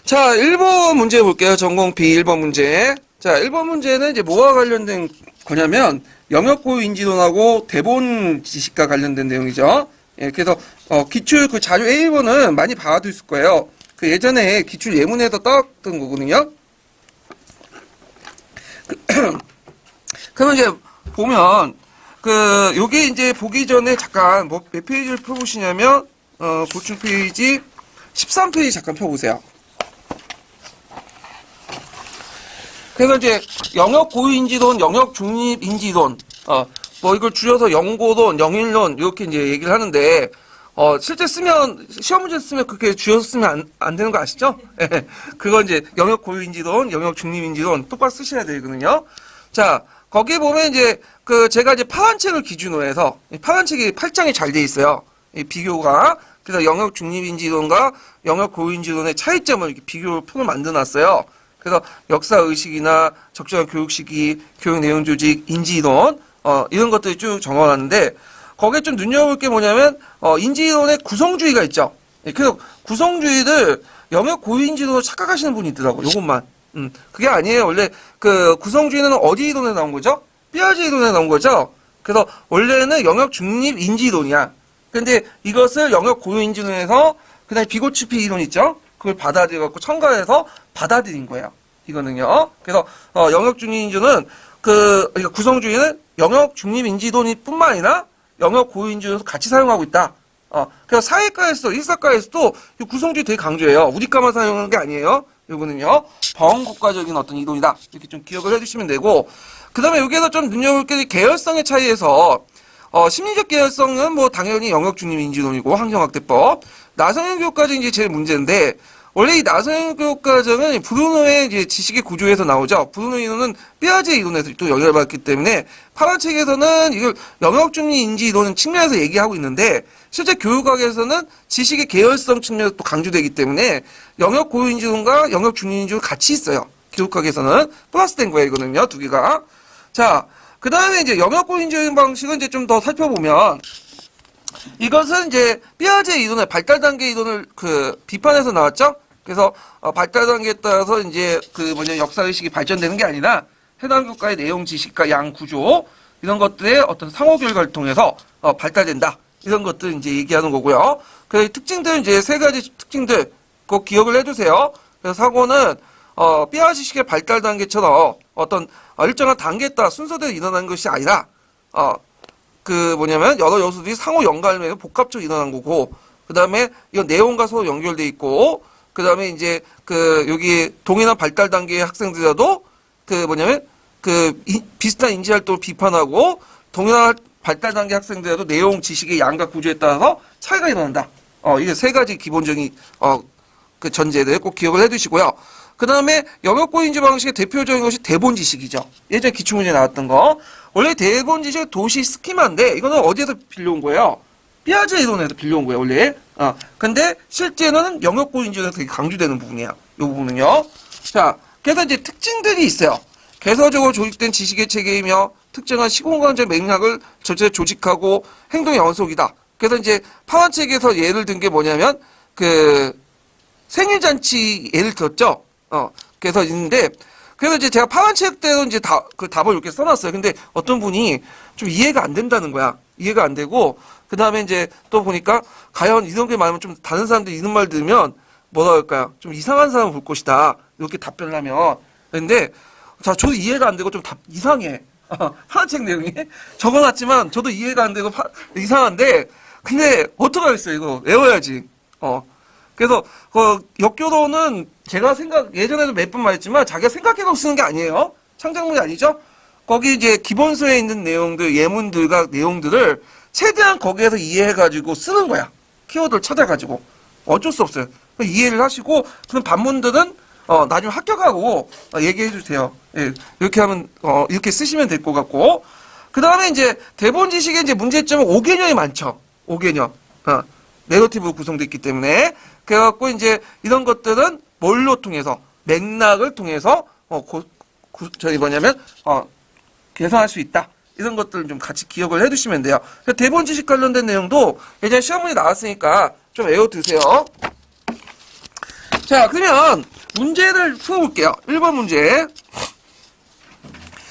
자, 1번 문제 볼게요. 전공 B 1번 문제. 자, 1번 문제는 이제 뭐와 관련된 거냐면 영역 고유 인지론하고 대본 지식과 관련된 내용이죠. 예, 그래서 기출 그 자료 A1은 많이 봐두실 거예요. 그 예전에 기출 예문에서 따왔던 거거든요. 그러면 이제 보면 요게 이제 보기 전에 잠깐 몇 페이지를 펴보시냐면 보충 페이지 13페이지 잠깐 펴보세요. 그래서 이제 영역 고유 인지론, 영역 중립 인지론, 이걸 줄여서 영고론, 영일론 이렇게 이제 얘기를 하는데 실제 쓰면 시험 문제 쓰면 그렇게 줄여서 쓰면 안 되는 거 아시죠? 그거 이제 영역 고유 인지론, 영역 중립 인지론 똑바로 쓰셔야 되거든요. 자, 거기 보면 이제 제가 이제 파란 책을 기준으로 해서 파란 책이 8장이 잘 돼 있어요. 이 비교가. 그래서 영역 중립 인지론과 영역 고유 인지론의 차이점을 이렇게 비교 표를 만들어 놨어요. 그래서 역사 의식이나 적절한 교육 시기, 교육 내용 조직, 인지론 이런 것들이 쭉 적어놨는데 거기에 좀 눈여볼 게 뭐냐면 인지론의 구성주의가 있죠. 그래서 구성주의를 영역 고유 인지론으로 착각하시는 분이 있더라고. 요것만. 그게 아니에요. 원래 구성주의는 어디 이론에 나온 거죠? 삐아제 이론에 나온 거죠. 그래서 원래는 영역 중립 인지론이야. 근데 이것을 영역 고유 인지론에서 그다음에 비고치피 이론 있죠? 그걸 받아들여갖고 첨가해서 받아들인 거예요. 이거는요. 그래서 영역 중립 인지론은 그러니까 구성주의는 영역 중립 인지론뿐만 아니라 영역 고유 인지론에서 같이 사용하고 있다. 그래서 사회과에서도 일사과에서도 이 구성주의 되게 강조해요. 우리과만 사용하는 게 아니에요. 이거는요. 범국가적인 어떤 이론이다. 이렇게 좀 기억을 해주시면 되고 그 다음에 여기에서 좀 눈여볼 게 계열성의 차이에서 심리적 계열성은 뭐 당연히 영역 중립 인지론이고 환경학대법 나성형 교육과정이 이제 제일 문제인데 원래 이 나성형 교육과정은 브루노의 이제 지식의 구조에서 나오죠. 브루노 이론은 삐아제 이론에서 또 연결받기 때문에 파란 책에서는 이걸 영역 중립 인지 이론 측면에서 얘기하고 있는데 실제 교육학에서는 지식의 계열성 측면에서 또 강조되기 때문에 영역 고유 인지론과 영역 중립 인지론 같이 있어요. 교육학에서는 플러스된 거예요. 이거는요. 두 개가. 자, 그 다음에 이제 영역 고유 인지론 방식은 이제 좀 더 살펴보면 이것은 이제 삐아제 이론의 발달 단계 이론을 비판해서 나왔죠. 그래서 발달 단계에 따라서 이제 역사 의식이 발전되는 게 아니라 해당 교과의 내용 지식과 양 구조 이런 것들의 어떤 상호 결과를 통해서 발달된다. 이런 것들 이제 얘기하는 거고요. 그 특징들 이제 세 가지 특징들 꼭 기억을 해두세요. 그래서 사고는 삐아지식의 발달 단계처럼 어떤 일정한 단계에 따라 순서대로 일어나는 것이 아니라 여러 요소들이 상호 연관을 복합적으로 일어난 거고, 그 다음에 이건 내용과 서로 연결돼 있고, 그 다음에 이제 여기 동일한 발달 단계의 학생들이라도 비슷한 인지 활동을 비판하고, 동일한 발달 단계 학생들이라도 내용, 지식의 양과 구조에 따라서 차이가 일어난다. 이게 세 가지 기본적인, 전제들 꼭 기억을 해 두시고요. 그 다음에 영역 고유 인지 방식의 대표적인 것이 대본 지식이죠. 예전에 기출문제에 나왔던 거. 원래 대본 지식은 도시 스키마인데, 이거는 어디에서 빌려온 거예요? 삐아제 이론에서 빌려온 거예요, 원래. 근데 실제는 영역 고유 인지론에서 되게 강조되는 부분이야. 이 부분은요. 자, 그래서 이제 특징들이 있어요. 개서적으로 조직된 지식의 체계이며, 특정한 시공간적 맥락을 전체 조직하고 행동의 연속이다. 그래서 이제 파란책에서 예를 든 게 뭐냐면, 생일잔치 예를 들었죠? 그래서 있는데, 그래서 이제 제가 파란책 때도 이제 답을 이렇게 써놨어요. 근데 어떤 분이 좀 이해가 안 된다는 거야. 이해가 안 되고, 그 다음에 이제 또 보니까, 과연 이런 게 많으면 좀 다른 사람들이 이런 말 들으면, 뭐라 할까요? 좀 이상한 사람을 볼 것이다. 이렇게 답변을 하면. 근데, 자, 저도 이해가 안 되고 좀 이상해. 파란책 내용이. 적어놨지만, 저도 이해가 안 되고 이상한데, 근데, 어떡하겠어요, 이거. 외워야지. 그래서 역교도는 제가 예전에도 몇 번 말했지만 자기가 생각해서 쓰는 게 아니에요. 창작문이 아니죠. 거기 이제 기본서에 있는 내용들, 예문들과 내용들을 최대한 거기에서 이해해가지고 쓰는 거야. 키워드를 찾아가지고. 어쩔 수 없어요. 이해를 하시고 그런 반문들은 나중에 합격하고 얘기해 주세요. 예, 이렇게 하면 이렇게 쓰시면 될 것 같고. 그 다음에 이제 대본 지식의 이제 문제점은 5개념이 많죠. 5개념. 내러티브로 구성되어 있기 때문에. 그래갖고 이제 이런 것들은 뭘로 통해서 맥락을 통해서 계산할 수 있다. 이런 것들을 좀 같이 기억을 해두시면 돼요. 대본 지식 관련된 내용도 예전에 시험 문제 나왔으니까 좀 외워두세요. 자, 그러면 문제를 풀어볼게요. 1번 문제.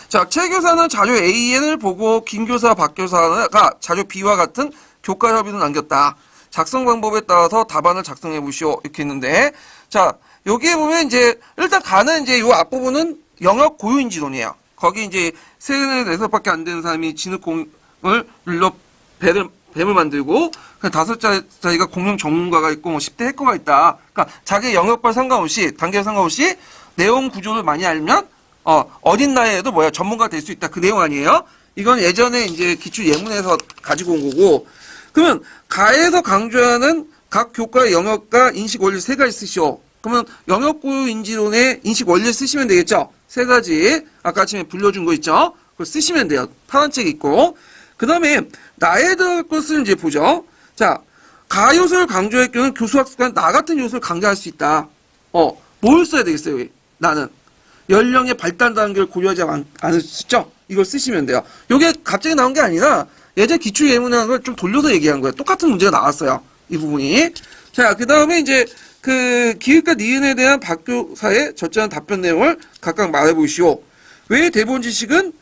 자, 최 교사는 자료 A를 보고 김 교사, 박 교사가 자료 B와 같은 교과 협의를 남겼다. 작성 방법에 따라서 답안을 작성해 보시오. 이렇게 있는데, 자, 여기에 보면 이제 일단 가는 이제 요 앞부분은 영역 고유인지론이에요. 거기 이제 3-4밖에 안 되는 사람이 진흙공을 눌러 뱀을 만들고, 그 5자리가 공룡 전문가가 있고, 뭐 10대 해커가 있다. 그러니까 자기 영역별 상관없이, 단계 상관없이 내용 구조를 많이 알면, 어린 나이에도 뭐야, 전문가 될 수 있다. 그 내용 아니에요? 이건 예전에 이제 기출 예문에서 가지고 온 거고, 그러면 가에서 강조하는 각 교과의 영역과 인식 원리 3가지 쓰시오. 그러면 영역 고유 인지론의 인식 원리를 쓰시면 되겠죠? 3가지. 아까 아침에 불려준 거 있죠? 그걸 쓰시면 돼요. 파란 책 있고. 그 다음에 나에 들어갈 것을 이제 보죠. 자, 가 요소를 강조할 경우는 교수학습관 나 같은 요소를 강조할 수 있다. 뭘 써야 되겠어요? 여기? 나는. 연령의 발달 단계를 고려하지 않으시죠? 이걸 쓰시면 돼요. 이게 갑자기 나온 게 아니라 예전 기출 예문한 걸 좀 돌려서 얘기한 거예요. 똑같은 문제가 나왔어요. 이 부분이. 자, 그 다음에 이제 그 기획과 니은에 대한 박 교사의 적절한 답변 내용을 각각 말해보시오. 왜 대본 지식은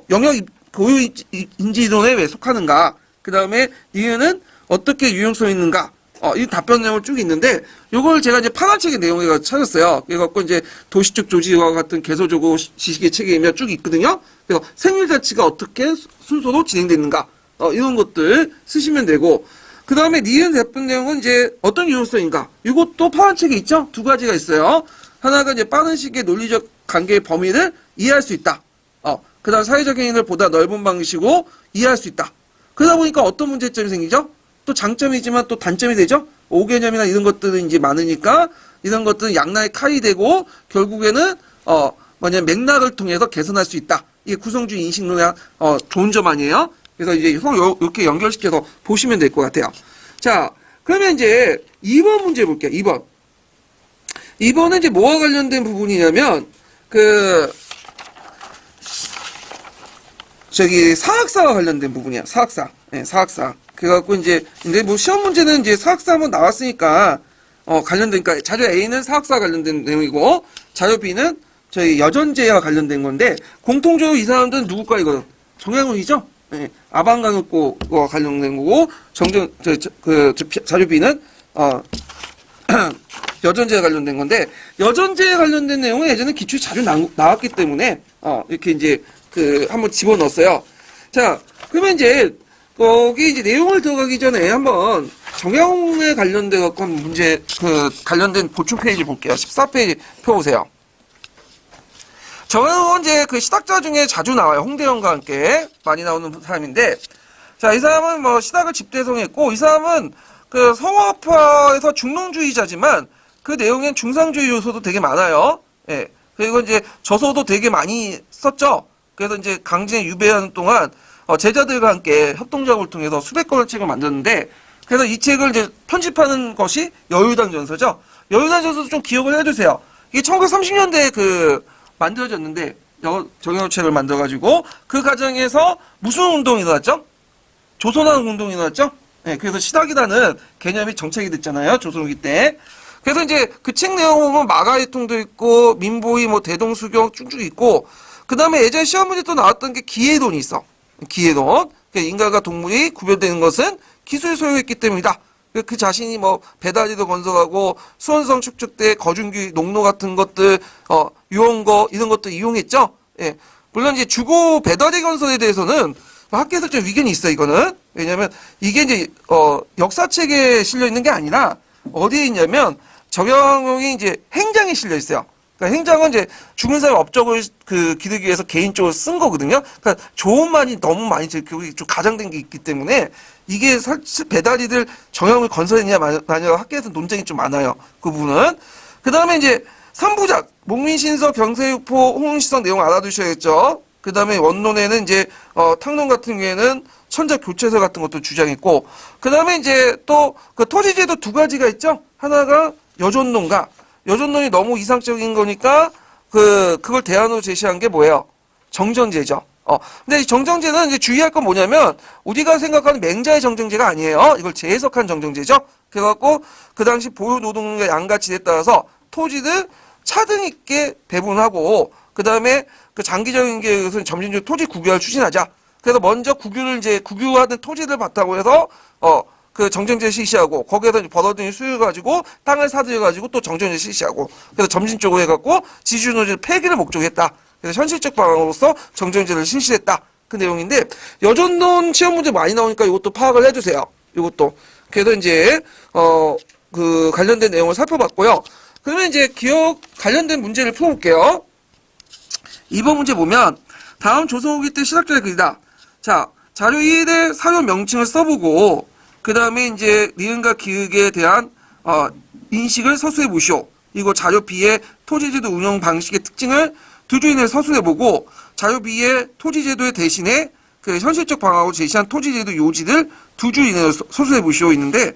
영역 고유 인지론에 왜 속하는가? 그 다음에 니은은 어떻게 유용성 있는가? 이 답변 내용을 쭉 있는데, 요걸 제가 이제 파란책의 내용을 찾았어요. 그래갖고 이제 도시적 조직과 같은 개소적으로 지식의 체계이며 쭉 있거든요. 그래서 생일자치가 어떻게 순서로 진행되는가? 이런 것들 쓰시면 되고, 그 다음에 니은 답변 내용은 이제 어떤 유용성인가? 이것도 파란책에 있죠? 2가지가 있어요. 하나가 이제 빠른 시기의 논리적 관계의 범위를 이해할 수 있다. 그 다음 사회적 행위를 보다 넓은 방식으로 이해할 수 있다. 그러다 보니까 어떤 문제점이 생기죠? 또 장점이지만 또 단점이 되죠? 5개념이나 이런 것들은 이제 많으니까 이런 것들은 양날의 칼이 되고 결국에는 맥락을 통해서 개선할 수 있다. 이게 구성주의 인식론의 좋은 점 아니에요? 그래서 이제 이렇게 연결시켜서 보시면 될 것 같아요. 자, 그러면 이제 2번 문제 볼게요. 2번. 2번은 이제 뭐와 관련된 부분이냐면 사학사와 관련된 부분이야. 사학사. 네, 사학사. 그래갖고 근데 뭐 시험 문제는 이제 사학사 한번 나왔으니까, 관련되니까, 자료 A는 사학사와 관련된 내용이고, 자료 B는 저희 여전제와 관련된 건데, 공통적으로 이 사람들은 누구과 이거는? 정약용이죠? 네, 아방강역고와 관련된 거고, 자료 B는, 여전제에 관련된 건데, 여전제에 관련된 내용은 예전에 기출 자주 나왔기 때문에, 이렇게 이제, 한번 집어넣었어요. 자, 그러면 이제, 거기 이제 내용을 들어가기 전에 한번 정약용에 관련된 갖고 문제, 관련된 보충 페이지 볼게요. 14페이지 펴보세요. 정약용은 이제 시닥자 중에 자주 나와요. 홍대영과 함께 많이 나오는 사람인데, 자, 이 사람은 뭐 시닥을 집대성했고, 이 사람은 성화파에서 중농주의자지만 그 내용엔 중상주의 요소도 되게 많아요. 예. 그리고 이제 저서도 되게 많이 썼죠. 그래서 이제 강진에 유배하는 동안 제자들과 함께 협동작업을 통해서 수백 권의 책을 만들었는데, 그래서 이 책을 이제 편집하는 것이 여유당 전서죠. 여유당 전서도 좀 기억을 해주세요. 이게 1930년대에 만들어졌는데, 정약용 책을 만들어가지고, 그 과정에서 무슨 운동이 일어났죠? 조선왕 운동이 일어났죠? 네, 그래서 시닥이라는 개념이 정착이 됐잖아요. 조선 후기 때. 그래서 이제 그 책 내용 보면 마가이통도 있고, 민보이, 대동수경 쭉쭉 있고, 그 다음에 예전 시험 문제 또 나왔던 게 기해론이 있어. 기해론. 인간과 동물이 구별되는 것은 기술 소유했기 때문이다. 그 자신이 배다리도 건설하고 수원성 축적 때 거중기 농로 같은 것들, 유언거 이런 것들 이용했죠. 예. 물론 이제 주고 배다리 건설에 대해서는 학계에서 좀 의견이 있어, 이거는. 왜냐면 이게 이제, 역사책에 실려 있는 게 아니라 어디에 있냐면 정약용이 이제 행장에 실려 있어요. 그러니까 행장은 이제 죽은 사람 업적을 기르기 위해서 개인적으로 쓴 거거든요. 그러니까 좋은 말이 너무 많이 들키고 좀 가장된 게 있기 때문에 이게 사실 배다리들 정약용이 건설했냐 마냐 학계에서 논쟁이 좀 많아요. 그 부분은. 그 다음에 이제 3부작 목민신서 경세유포 홍시성 내용 알아두셔야겠죠. 그 다음에 원론에는 이제 탕론 같은 경우에는 천자 교체설 같은 것도 주장했고, 그 다음에 이제 또 토지제도 2가지가 있죠. 하나가 여존론과 여존론이 너무 이상적인 거니까 그걸 대안으로 제시한 게 뭐예요? 정정제죠. 근데 이 정정제는 이제 주의할 건 뭐냐면 우리가 생각하는 맹자의 정정제가 아니에요. 이걸 재해석한 정정제죠. 그래갖고 그 당시 보유 노동력의 양가치에 따라서 토지를 차등 있게 배분하고 그 다음에 그 장기적인 계획에서는 점진적으로 토지 국유화를 추진하자. 그래서 먼저 국유를 이제 국유화된 토지를 바탕으로 해서 그 정정제 실시하고 거기에서 이제 벌어들인 수익을 가지고 땅을 사들여가지고 또 정정제 실시하고 그래서 점진적으로 해갖고 지주노조 폐기를 목적으로 했다. 그래서 현실적 방안으로서 정정제를 실시했다. 그 내용인데 여전론 시험 문제 많이 나오니까 이것도 파악을 해주세요. 이것도 그래서 이제 그 관련된 내용을 살펴봤고요. 그러면 이제 기억 관련된 문제를 풀어볼게요. 2번 문제 보면 다음 조선 후기 때 시작자의 글이다. 자, 자료 1의 사료 명칭을 써보고 그 다음에 이제 니은과 기역에 대한 인식을 서술해 보시오. 이거 자료 B의 토지제도 운영 방식의 특징을 두 줄 이내에 서술해보고 자료 B의 토지제도의 대신에 그 현실적 방향으로 제시한 토지제도 요지를 두 줄 이내로 서술해보시오 있는데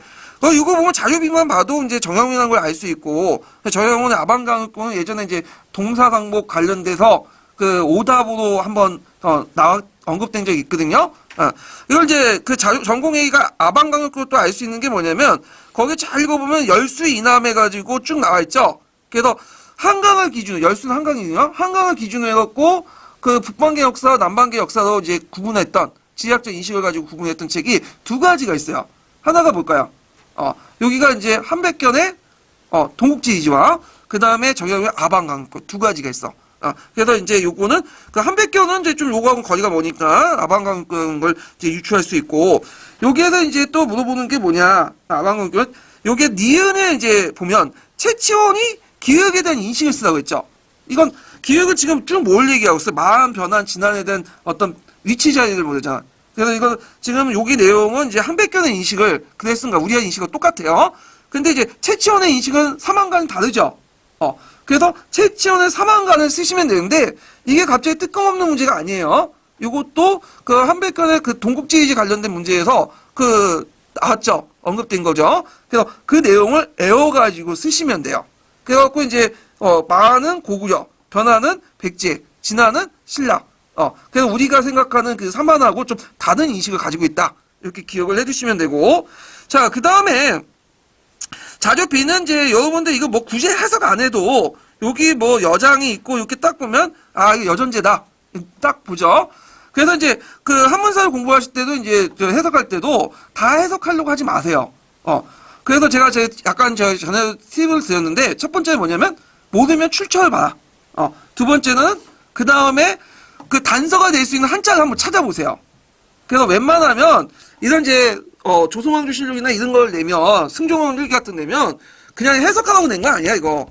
이거 보면 자료 B만 봐도 이제 정형이라는 걸 알 수 있고 정형은 아방강역권은 예전에 이제 동사강목 관련돼서 그 오답으로 한번 언급된 적이 있거든요. 이걸 이제 그 전공회의가 아방강역권을 또 알 수 있는 게 뭐냐면 거기 잘 읽어보면 열수 이남해가지고 쭉 나와 있죠. 그래서 한강을 기준으로 열수는 한강이거든요. 한강을 기준으로 해갖고 그 북방계 역사, 남방계 역사로 이제 구분했던 지리학적 인식을 가지고 구분했던 책이 두 가지가 있어요. 하나가 뭘까요? 여기가 이제 한백견의 동국지이지와 그 다음에 정형의 아방강역권 두 가지가 있어. 그래서 이제 요거는 그 한백견은 이제 좀 요거하고 거리가 머니까 아방강역권 걸 이제 유추할 수 있고 여기에서 이제 또 물어보는 게 뭐냐? 아방강역권 요게 니은에 이제 보면 채치원이 기억에 대한 인식을 쓰라고 했죠. 이건 기억을 지금 쭉 뭘 얘기하고 있어요? 마음 변환 진환에 대한 어떤 위치 자리를 모르잖아. 그래서 이거 지금 여기 내용은 이제 한백견의 인식을 그랬습니다. 우리의 인식은 똑같아요. 근데 이제 채치원의 인식은 사망과는 다르죠. 그래서 채치원의 사망관을 쓰시면 되는데 이게 갑자기 뜬금없는 문제가 아니에요. 이것도 그 한백견의 그 동국지의지 관련된 문제에서 그 나왔죠. 언급된 거죠. 그래서 그 내용을 애워가지고 쓰시면 돼요. 그래갖고 이제 마는 고구려, 변화는 백제, 진화는 신라. 그래서 우리가 생각하는 그 사만하고 좀 다른 인식을 가지고 있다. 이렇게 기억을 해두시면 되고. 자, 그 다음에 자료 B는 이제 여러분들 이거 뭐 굳이 해석 안 해도 여기 뭐 여장이 있고 이렇게 딱 보면 이거 여전제다. 딱 보죠. 그래서 이제 그 한문사를 공부하실 때도 이제 해석할 때도 다 해석하려고 하지 마세요. 그래서 제가 약간 전에 팁을 드렸는데 첫 번째는 뭐냐면 모르면 출처를 봐라. 두 번째는 그 다음에 그 단서가 될 수 있는 한자를 한번 찾아보세요. 그래서 웬만하면 이런 이제 조선왕조실록이나 이런 걸 내면 승종왕일기 같은 내면 그냥 해석하라고 낸 거 아니야 이거.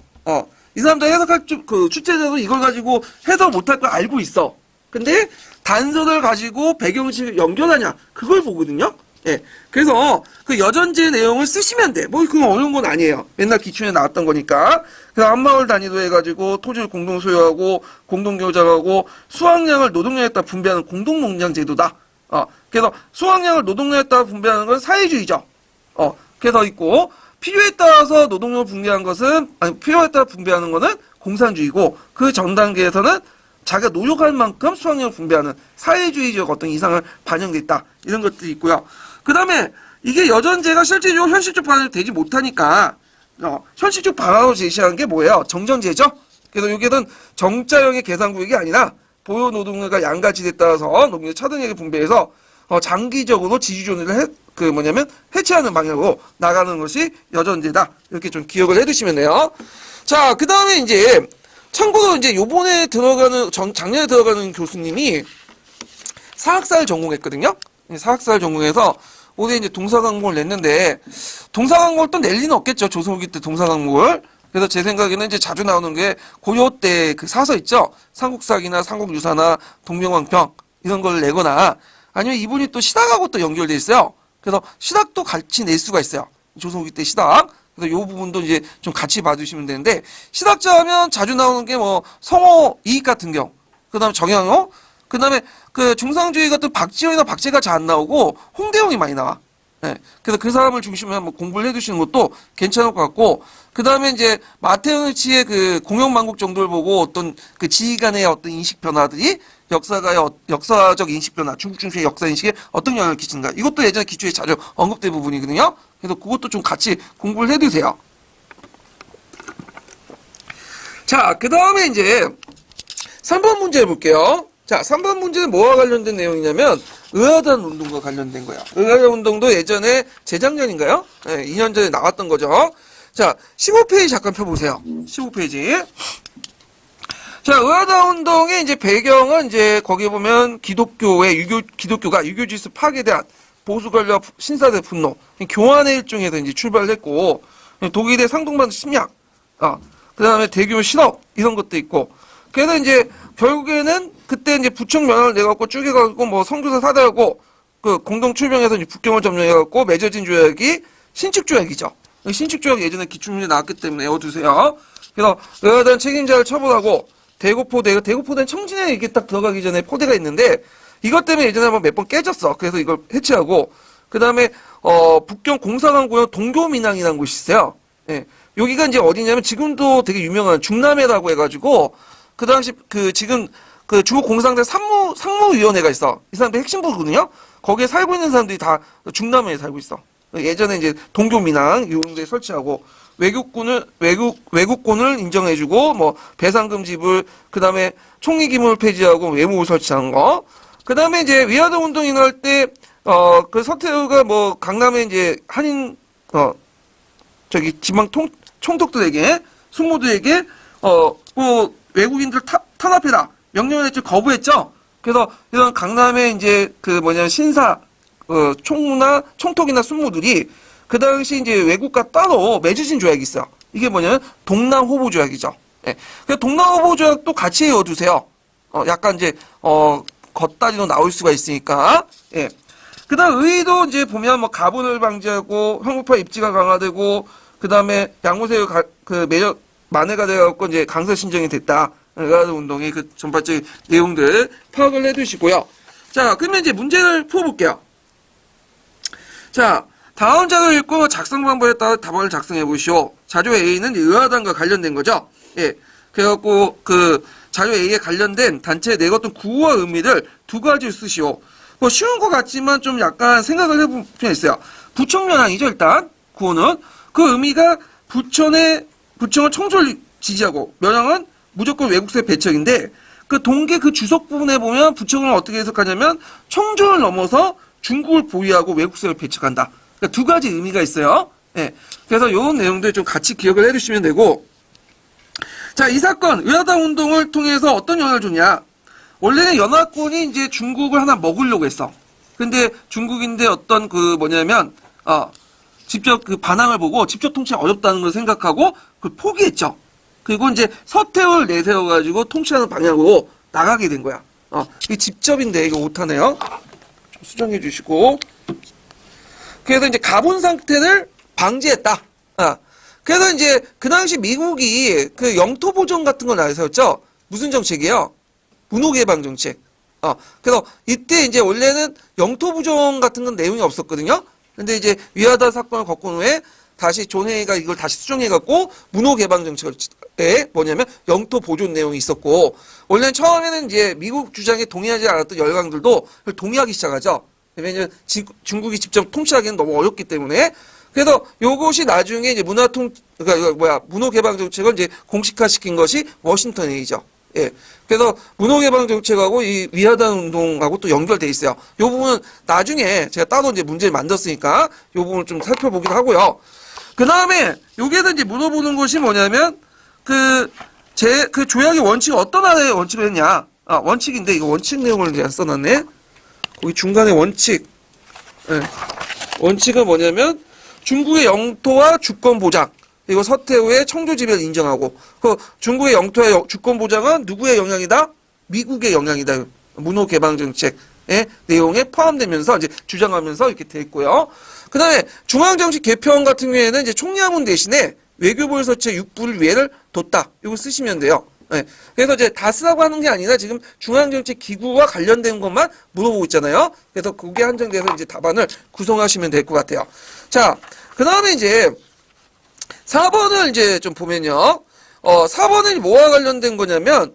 이 사람들 해석할 그 출제자도 이걸 가지고 해석 못할 걸 알고 있어. 근데 단서를 가지고 배경식 연결하냐 그걸 보거든요. 예. 그래서 그 여전제 내용을 쓰시면 돼. 뭐 그건 어려운 건 아니에요. 맨날 기출에 나왔던 거니까. 그래서 한마을 단위로 해가지고 토지를 공동 소유하고 공동 교장하고 수확량을 노동력에 따라 분배하는 공동 농장 제도다. 그래서 수확량을 노동력에 따라 분배하는 건 사회주의죠. 그래서 있고 필요에 따라서 노동력을 분배하는 것은 필요에 따라 분배하는 거는 공산주의고 그 전 단계에서는 자기가 노력할 만큼 수확량을 분배하는 사회주의적 어떤 이상을 반영돼 있다. 이런 것들이 있고요. 그 다음에 이게 여전제가 실제로 현실적 방향이 되지 못하니까 현실적 방향으로 제시하는 게 뭐예요? 정전제죠. 그래서 여기는 정자형의 계산구역이 아니라 보유 노동력과 양가치에 따라서 노동력 차등하게 분배해서 장기적으로 지주존을 해체하는 방향으로 나가는 것이 여전제다. 이렇게 좀 기억을 해두시면 돼요. 자, 그 다음에 이제 참고로 이제 요번에 작년에 들어가는 교수님이 사학사를 전공했거든요. 사학사를 전공해서 올해 이제 동사강목을 냈는데 동사강목을 또 낼 리는 없겠죠. 조선후기 때 동사강목을. 그래서 제 생각에는 이제 자주 나오는 게 고려 때 그 사서 있죠. 삼국사기나 삼국유사나 동명왕평 이런 걸 내거나 아니면 이분이 또 시닥하고 또 연결돼 있어요. 그래서 시닥도 같이 낼 수가 있어요. 조선후기 때 시닥. 그래서 요 부분도 이제 좀 같이 봐주시면 되는데 시닥자 하면 자주 나오는 게 뭐 성호 이익 같은 경우, 그 다음에 정양호, 그 다음에 그 중상주의 같은 박지원이나 박제가 잘 안 나오고 홍대영이 많이 나와. 네. 그래서 그 사람을 중심으로 한번 공부를 해두시는 것도 괜찮을 것 같고, 그 다음에 이제 마테우치의 그 공영만국 정도를 보고 어떤 그 지휘 간의 어떤 인식 변화들이 역사적 인식 변화, 중국 중심의 역사 인식에 어떤 영향을 끼치는가. 이것도 예전에 기초에 자주 언급된 부분이거든요. 그래서 그것도 좀 같이 공부를 해두세요. 자, 그 다음에 이제 3번 문제 볼게요. 자, 3번 문제는 뭐와 관련된 내용이냐면 의아단 운동과 관련된 거야. 의아단 운동도 예전에 재작년인가요? 네, 2년 전에 나왔던 거죠. 자, 15페이지 잠깐 펴보세요. 15페이지. 자, 의아단 운동의 이제 배경은 이제 거기 보면 기독교가 유교 질서 파괴에 대한 보수 권력 신사대 분노, 교환의 일종에서 이제 출발했고, 독일의 상동반 침략, 그 다음에 대규모 실업, 이런 것도 있고, 그래서 이제 결국에는 그때 이제 부청 면허를 내갖고 쭉 해갖고 뭐 선교사 사대하고 그 공동 출병해서 이제 북경을 점령해갖고 맺어진 조약이 신축조약이죠. 신축조약 예전에 기출문제 나왔기 때문에 외워두세요. 그래서 의아단 책임자를 처벌하고 대구포대는 청진에 이게 딱 들어가기 전에 포대가 있는데 이것 때문에 예전에 한번 몇 번 깨졌어. 그래서 이걸 해체하고 그 다음에 북경 공사관고요 동교민항이라는 곳이 있어요. 예. 여기가 이제 어디냐면 지금도 되게 유명한 중남해라고 해가지고 그 당시 지금 중국 공산당 상무위원회가 있어. 이 사람들 핵심 부거든요. 거기에 살고 있는 사람들이 다 중남해에 살고 있어. 예전에 이제 동교민항 이런 데 설치하고 외국권을 인정해주고 뭐 배상금 지불 그다음에 총리기물 폐지하고 외무부 설치한 거. 그다음에 이제 위안화 운동 일어날 때 그 서태후가 뭐 강남에 이제 한인 지방 총독들에게 숙모들에게 뭐 외국인들 탄압해라 명령을 했죠. 거부했죠. 그래서 이런 강남에 이제 신사 총톡이나 숙모들이 그 당시 이제 외국과 따로 맺어진 조약이 있어요. 이게 뭐냐면 동남호보 조약이죠. 예. 그 동남호보 조약도 같이 외워두세요. 약간 이제 겉다리로 나올 수가 있으니까. 예. 그다음 의도 이제 보면 뭐 가분을 방지하고 형법화 입지가 강화되고 그다음에 양호세율 만회가 되어갖고 이제 강서 신정이 됐다. 의아단 운동의 그 전반적인 내용들 파악을 해두시고요. 자, 그러면 이제 문제를 풀어볼게요. 자, 다음 장을 읽고 작성 방법에 따라 답안을 작성해 보시오. 자료 A는 의아단과 관련된 거죠. 예. 그래갖고 자료 A에 관련된 단체에 내었던 구호와 의미를 두 가지를 쓰시오. 뭐 쉬운 것 같지만 좀 약간 생각을 해볼 필요가 있어요. 부청면항이죠, 일단. 구호는. 그 의미가 부청을 청조를 지지하고, 면항은 무조건 외국세 배척인데, 그 동계 주석 부분에 보면 부청을 어떻게 해석하냐면, 청조를 넘어서 중국을 보유하고 외국세를 배척한다. 그러니까 두 가지 의미가 있어요. 예. 그래서 이런 내용들 좀 같이 기억을 해두시면 되고, 자, 이 사건, 의아단 운동을 통해서 어떤 영향을 줬냐. 원래는 연합군이 이제 중국을 하나 먹으려고 했어. 근데 중국인데 직접 반항을 보고 직접 통치 어렵다는 걸 생각하고 포기했죠. 그리고 이제 서태후를 내세워가지고 통치하는 방향으로 나가게 된 거야. 이게 직접인데 이거 못하네요. 좀 수정해 주시고. 그래서 이제 가분 상태를 방지했다. 그래서 이제 그 당시 미국이 영토 보존 같은 걸 내세웠죠. 무슨 정책이에요? 문호개방 정책. 그래서 이때 이제 원래는 영토 보존 같은 건 내용이 없었거든요. 근데 이제 위안화 사건을 겪은 후에 다시 존 헤이가 이걸 다시 수정해갖고 문호개방 정책에 뭐냐면 영토 보존 내용이 있었고, 원래는 처음에는 이제 미국 주장에 동의하지 않았던 열강들도 그걸 동의하기 시작하죠. 왜냐면 중국이 직접 통치하기는 너무 어렵기 때문에. 그래서 요것이 나중에 이제 문호개방 정책을 이제 공식화시킨 것이 워싱턴 회의죠. 예. 그래서 문호개방 정책하고 이 위안화 운동하고 또 연결돼 있어요. 요 부분은 나중에 제가 따로 이제 문제를 만들었으니까 요 부분을 좀 살펴보기도 하고요. 그 다음에 여기에서 이제 물어보는 것이 뭐냐면 조약의 원칙이 어떤 하나의 원칙을 했냐. 원칙인데 이거 원칙 내용을 제가 써놨네. 거기 중간에 원칙. 예. 원칙은 뭐냐면 중국의 영토와 주권 보장. 그리고 서태후의 청조지배를 인정하고, 중국의 영토의 주권 보장은 누구의 영향이다? 미국의 영향이다. 문호개방 정책의 내용에 포함되면서 이제 주장하면서 이렇게 돼 있고요. 그 다음에 중앙정치 개편 같은 경우에는 이제 총리하문 대신에 외교부를 설치해 육부를 위해를 뒀다. 이거 쓰시면 돼요. 네. 그래서 이제 다 쓰라고 하는 게 아니라 지금 중앙정치 기구와 관련된 것만 물어보고 있잖아요. 그래서 그게 한정돼서 이제 답안을 구성하시면 될 것 같아요. 자, 그 다음에 이제 4번을 이제 좀 보면요. 4번은 뭐와 관련된 거냐면,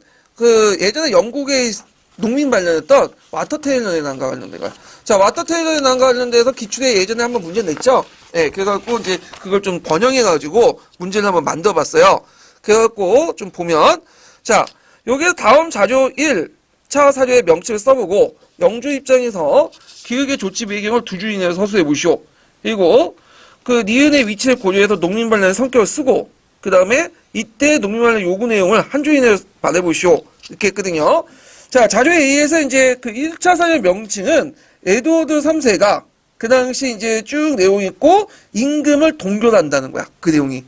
예전에 영국에 농민 관련했던 와터 테일러의 난과 관련된 거야. 자, 와터 테일러의 난과 관련돼서 기출에 예전에 한번 문제 냈죠? 예, 그래갖고 이제 그걸 좀 번영해가지고 문제를 한번 만들어봤어요. 그래갖고 좀 보면, 자, 여기서 다음 자료 1차 사료의 명칭을 써보고, 영주 입장에서 기획의 조치 배경을 두 줄 이내로 서술해 보시오. 그리고 그 니은의 위치를 고려해서 농민 관련의 성격을 쓰고, 그 다음에 이때 농민 관련 요구 내용을 한 줄 이내로 말해보시오. 이렇게 했거든요. 자, 자료에 의해서 이제 그 1차 사료의 명칭은 에드워드 3세가 그 당시 이제 쭉 내용이 있고, 임금을 동결한다는 거야. 그 내용이.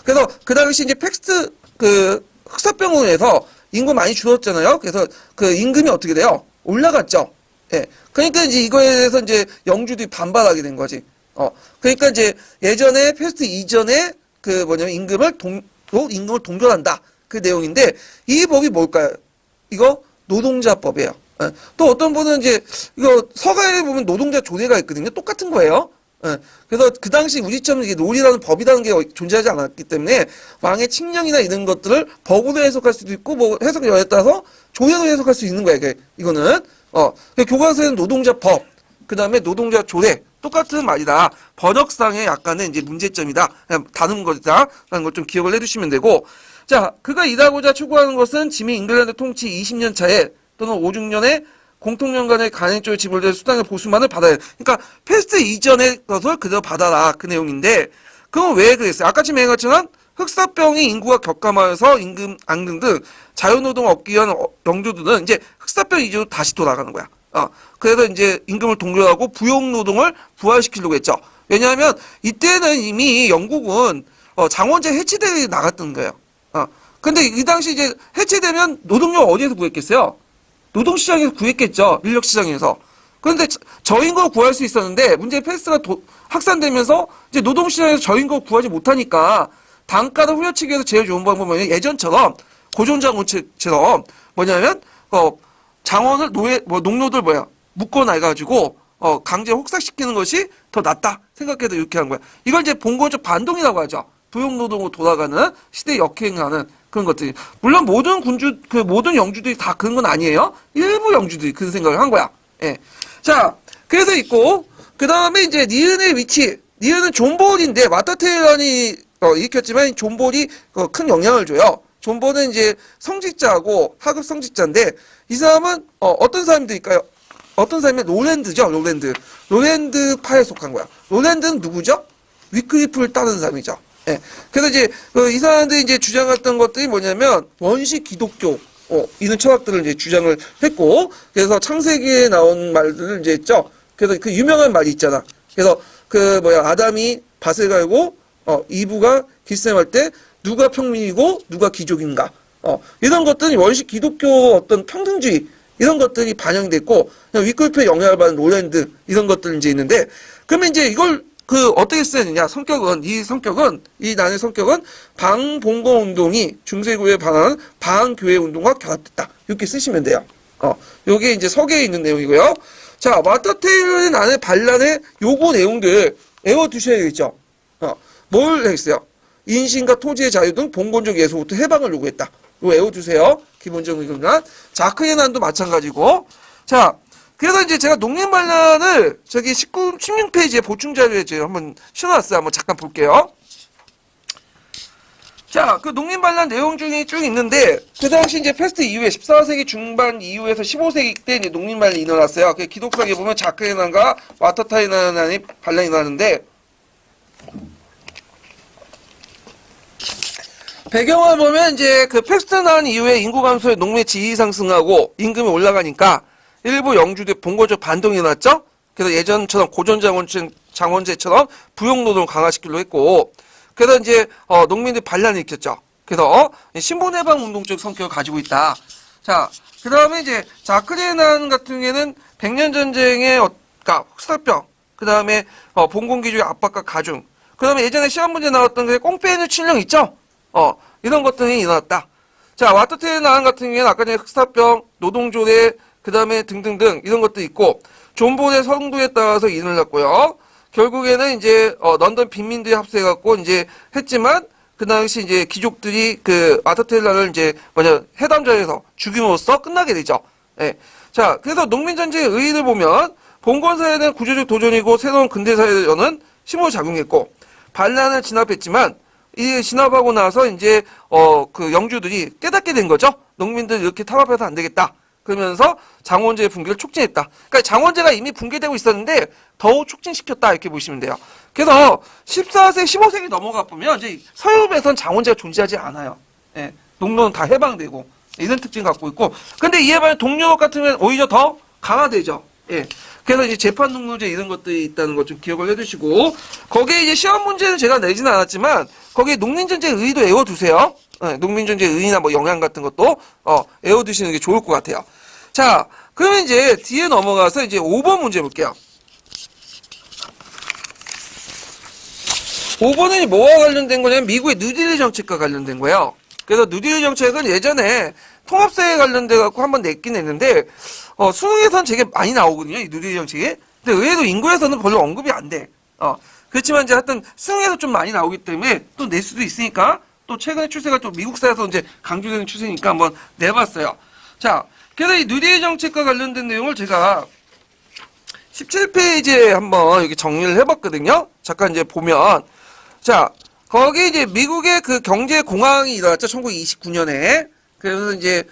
그래서 그 당시 이제 팩스트, 그 흑사병으로 해서 임금 많이 줄었잖아요. 그래서 그 임금이 어떻게 돼요? 올라갔죠. 예. 그러니까 이제 이거에 대해서 이제 영주들이 반발하게 된 거지. 그러니까 이제 예전에 패스트 이전에 그 뭐냐면 임금을 동결한다. 그 내용인데 이 법이 뭘까요? 이거 노동자법이에요. 예. 또 어떤 분은 이제 이거 서가에 보면 노동자 조례가 있거든요. 똑같은 거예요. 예. 그래서 그 당시 우리처럼 이게 롤이라는 법이라는 게 존재하지 않았기 때문에 왕의 칙령이나 이런 것들을 법으로 해석할 수도 있고 뭐 해석 여에 따라서 조례로 해석할 수 있는 거야. 이거는 교과서에는 노동자 법, 그 다음에 노동자 조례 똑같은 말이다. 번역상의 약간의 이제 문제점이다. 그냥 다른 거다라는 걸 좀 기억을 해두시면 되고, 자, 그가 일하고자 추구하는 것은 지미 잉글랜드 통치 20년 차에 또는 5, 6년에 공통연간의 간행 쪽에 지불될 수당의 보수만을 받아야 돼. 그러니까 패스트 이전의 것을 그대로 받아라. 그 내용인데 그건 왜 그랬어요? 아까 지금 얘기한 것처럼 흑사병이 인구가 격감하여서 임금 앙등 등 자유노동 얻기 위한 영주들은 이제 흑사병 이전으로 다시 돌아가는 거야. 그래서 이제 임금을 동결하고 부용노동을 부활시키려고 했죠. 왜냐하면 이때는 이미 영국은 장원제 해체되어 나갔던 거예요. 근데 이 당시 이제 해체되면 노동력 어디에서 구했겠어요? 노동시장에서 구했겠죠. 인력시장에서. 그런데 저임금을 구할 수 있었는데 문제의 패스트가 확산되면서 이제 노동시장에서 저임금을 구하지 못하니까 단가를 후려치기 위해서 제일 좋은 방법은 예전처럼 고존장원처럼 뭐냐면 장원을 농노들 묶어놔가지고 강제 혹사시키는 것이 더 낫다 생각해서 이렇게 한 거야. 이걸 이제 본권적 반동이라고 하죠. 부용노동으로 돌아가는 시대 역행하는 그런 것들이. 물론 모든 모든 영주들이 다 그런 건 아니에요. 일부 영주들이 그런 생각을 한 거야. 예. 자, 그래서 있고, 그 다음에 이제 니은의 위치. 니은은 존볼인데, 와터 테일런이 일으켰지만, 존볼이 큰 영향을 줘요. 존볼은 이제 성직자고, 하급 성직자인데, 이 사람은, 어떤 사람들일까요? 어떤 사람이 롤랜드죠, 롤랜드. 롤랜드파에 속한 거야. 롤랜드는 누구죠? 위클리프를 따르는 사람이죠. 예. 그래서 이제, 이 사람들이 이제 주장했던 것들이 뭐냐면, 원시 기독교, 이런 철학들을 이제 주장을 했고, 그래서 창세기에 나온 말들을 이제 했죠. 그래서 그 유명한 말이 있잖아. 그래서 아담이 밭을 갈고, 이브가 길셈할 때, 누가 평민이고, 누가 귀족인가. 이런 것들은 원시 기독교 어떤 평등주의, 이런 것들이 반영됐고, 위클리프의 영향을 받은 롤랜드, 이런 것들이 이제 있는데, 그러면 이제 이걸 어떻게 쓰느냐, 이 난의 성격은 방봉건 운동이 중세교회에 반하는 방교회 운동과 결합됐다. 이렇게 쓰시면 돼요. 요게 이제 서계에 있는 내용이고요. 자, 와터 테일러의 난의 반란의 요구 내용들 외워두셔야겠죠. 뭘 했어요? 인신과 토지의 자유 등 봉건적 예소부터 해방을 요구했다. 이거 외워두세요. 기본적인 의견. 자크의 난도 마찬가지고. 자, 그래서 이제 제가 농민 반란을 저기 16페이지에 보충 자료에 제가 한번 실어놨어요. 한번 잠깐 볼게요. 자, 그 농민 반란 내용 중에 쭉 있는데, 그 당시 이제 패스트 이후에 14세기 중반 이후에서 15세기 때 이제 농민 반란이 일어났어요. 그 기독사기에 보면 자크의 난과 와터타이너 난이 반란이 일어났는데, 배경을 보면 이제 그 패스트 난 이후에 인구 감소에 농민의 지위 상승하고 임금이 올라가니까 일부 영주들의 본거적 반동이 일어났죠. 그래서 예전처럼 고존장원제처럼 부용노동을 강화시키려고 했고, 그래서 이제 농민들이 반란을 일으켰죠. 그래서 신분해방 운동적 성격을 가지고 있다. 자, 그 다음에 이제 자크리의 난 같은 경우에는 백년 전쟁의 그러니까 흑사병, 그 다음에 봉건기주의 압박과 가중, 그 다음에 예전에 시험 문제 나왔던 게 꽁페이누 칠령 있죠. 이런 것들이 일어났다. 자, 와터테일 난 같은 경우에는 아까 전에 흑사병, 노동조례, 그 다음에 등등등 이런 것도 있고, 존볼의 성도에 따라서 일어났고요. 결국에는 이제 런던 빈민들이 합세해갖고 이제 했지만 그 당시 이제 귀족들이 그 와터테일 난을 이제 해담전에서 죽임으로써 끝나게 되죠. 예. 자, 그래서 농민전쟁의 의의를 보면 봉건사회에 대한 구조적 도전이고 새로운 근대사회는 심호를 작용했고 반란을 진압했지만 이 진압하고 나서 이제 그 영주들이 깨닫게 된 거죠. 농민들 이렇게 탄압해서 안 되겠다. 그러면서 장원제의 붕괴를 촉진했다. 그러니까 장원제가 이미 붕괴되고 있었는데 더욱 촉진시켰다 이렇게 보시면 돼요. 그래서 14세, 15세기 넘어가 보면 이제 서유럽에선 장원제가 존재하지 않아요. 예, 농노는 다 해방되고 이런 특징 갖고 있고, 근데 이에 반해 동유럽 같은 경우는 오히려 더 강화되죠. 예. 그래서 이제 재판 농노제 이런 것들이 있다는 것 좀 기억을 해두시고, 거기에 이제 시험 문제는 제가 내지는 않았지만 거기에 농민전쟁 의의도 외워두세요. 예, 농민전쟁 의의나 뭐 영향 같은 것도 외워두시는 게 좋을 것 같아요. 자, 그러면 이제 뒤에 넘어가서 이제 5번 문제 볼게요. 5번은 뭐와 관련된 거냐면 미국의 뉴딜 정책과 관련된 거예요. 그래서 뉴딜 정책은 예전에 통합사회에 관련돼 갖고 한번 냈긴 했는데 수능에선 되게 많이 나오거든요. 이 뉴딜 정책이. 근데 의외로 인구에서는 별로 언급이 안 돼. 그렇지만 이제 하여튼 수능에서 좀 많이 나오기 때문에 또 낼 수도 있으니까 또 최근의 추세가 좀 미국사에서 이제 강조되는 추세니까 한번 내봤어요. 자, 그래서 이 뉴딜 정책과 관련된 내용을 제가 17페이지에 한번 이렇게 정리를 해봤거든요. 잠깐 이제 보면, 자, 거기 이제 미국의 그 경제 공황이 일어났죠. 1929년에. 그래서 이제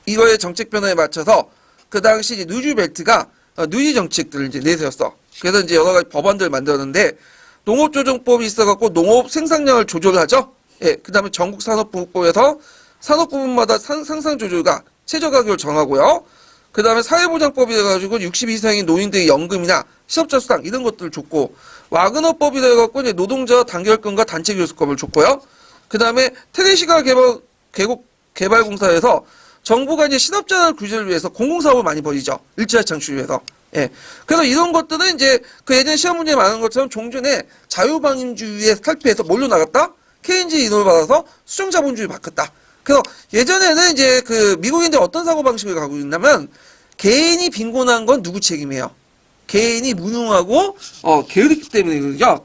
이거의 정책 변화에 맞춰서 그 당시 이제 누주벨트가 누지 정책들을 이제 내세웠어. 그래서 이제 여러 가지 법안들을 만들었는데 농업조정법이 있어갖고 농업 생산량을 조절하죠. 예, 그 다음에 전국산업부법에서 산업부문마다 생산 조절과 최저가격을 정하고요. 그 다음에 사회보장법이 돼가지고 60 이상인 노인들의 연금이나 실업자 수당 이런 것들을 줬고, 와그너법이 돼갖고 이제 노동자 단결권과 단체 교섭권을 줬고요. 그 다음에 테네시가 개발공사에서 정부가 이제 실업자 구제를 위해서 공공사업을 많이 벌이죠. 일자리 창출을 위해서. 예. 그래서 이런 것들은 이제 그 예전 시험 문제에 많은 것처럼 종전에 자유방임주의에 탈피해서 뭘로 나갔다? 케인즈 인호를 받아서 수정자본주의 바꿨다. 그래서 예전에는 이제 그 미국인들 어떤 사고방식을 가지고 있냐면 개인이 빈곤한 건 누구 책임이에요? 개인이 무능하고 게으르기 때문에 그러죠.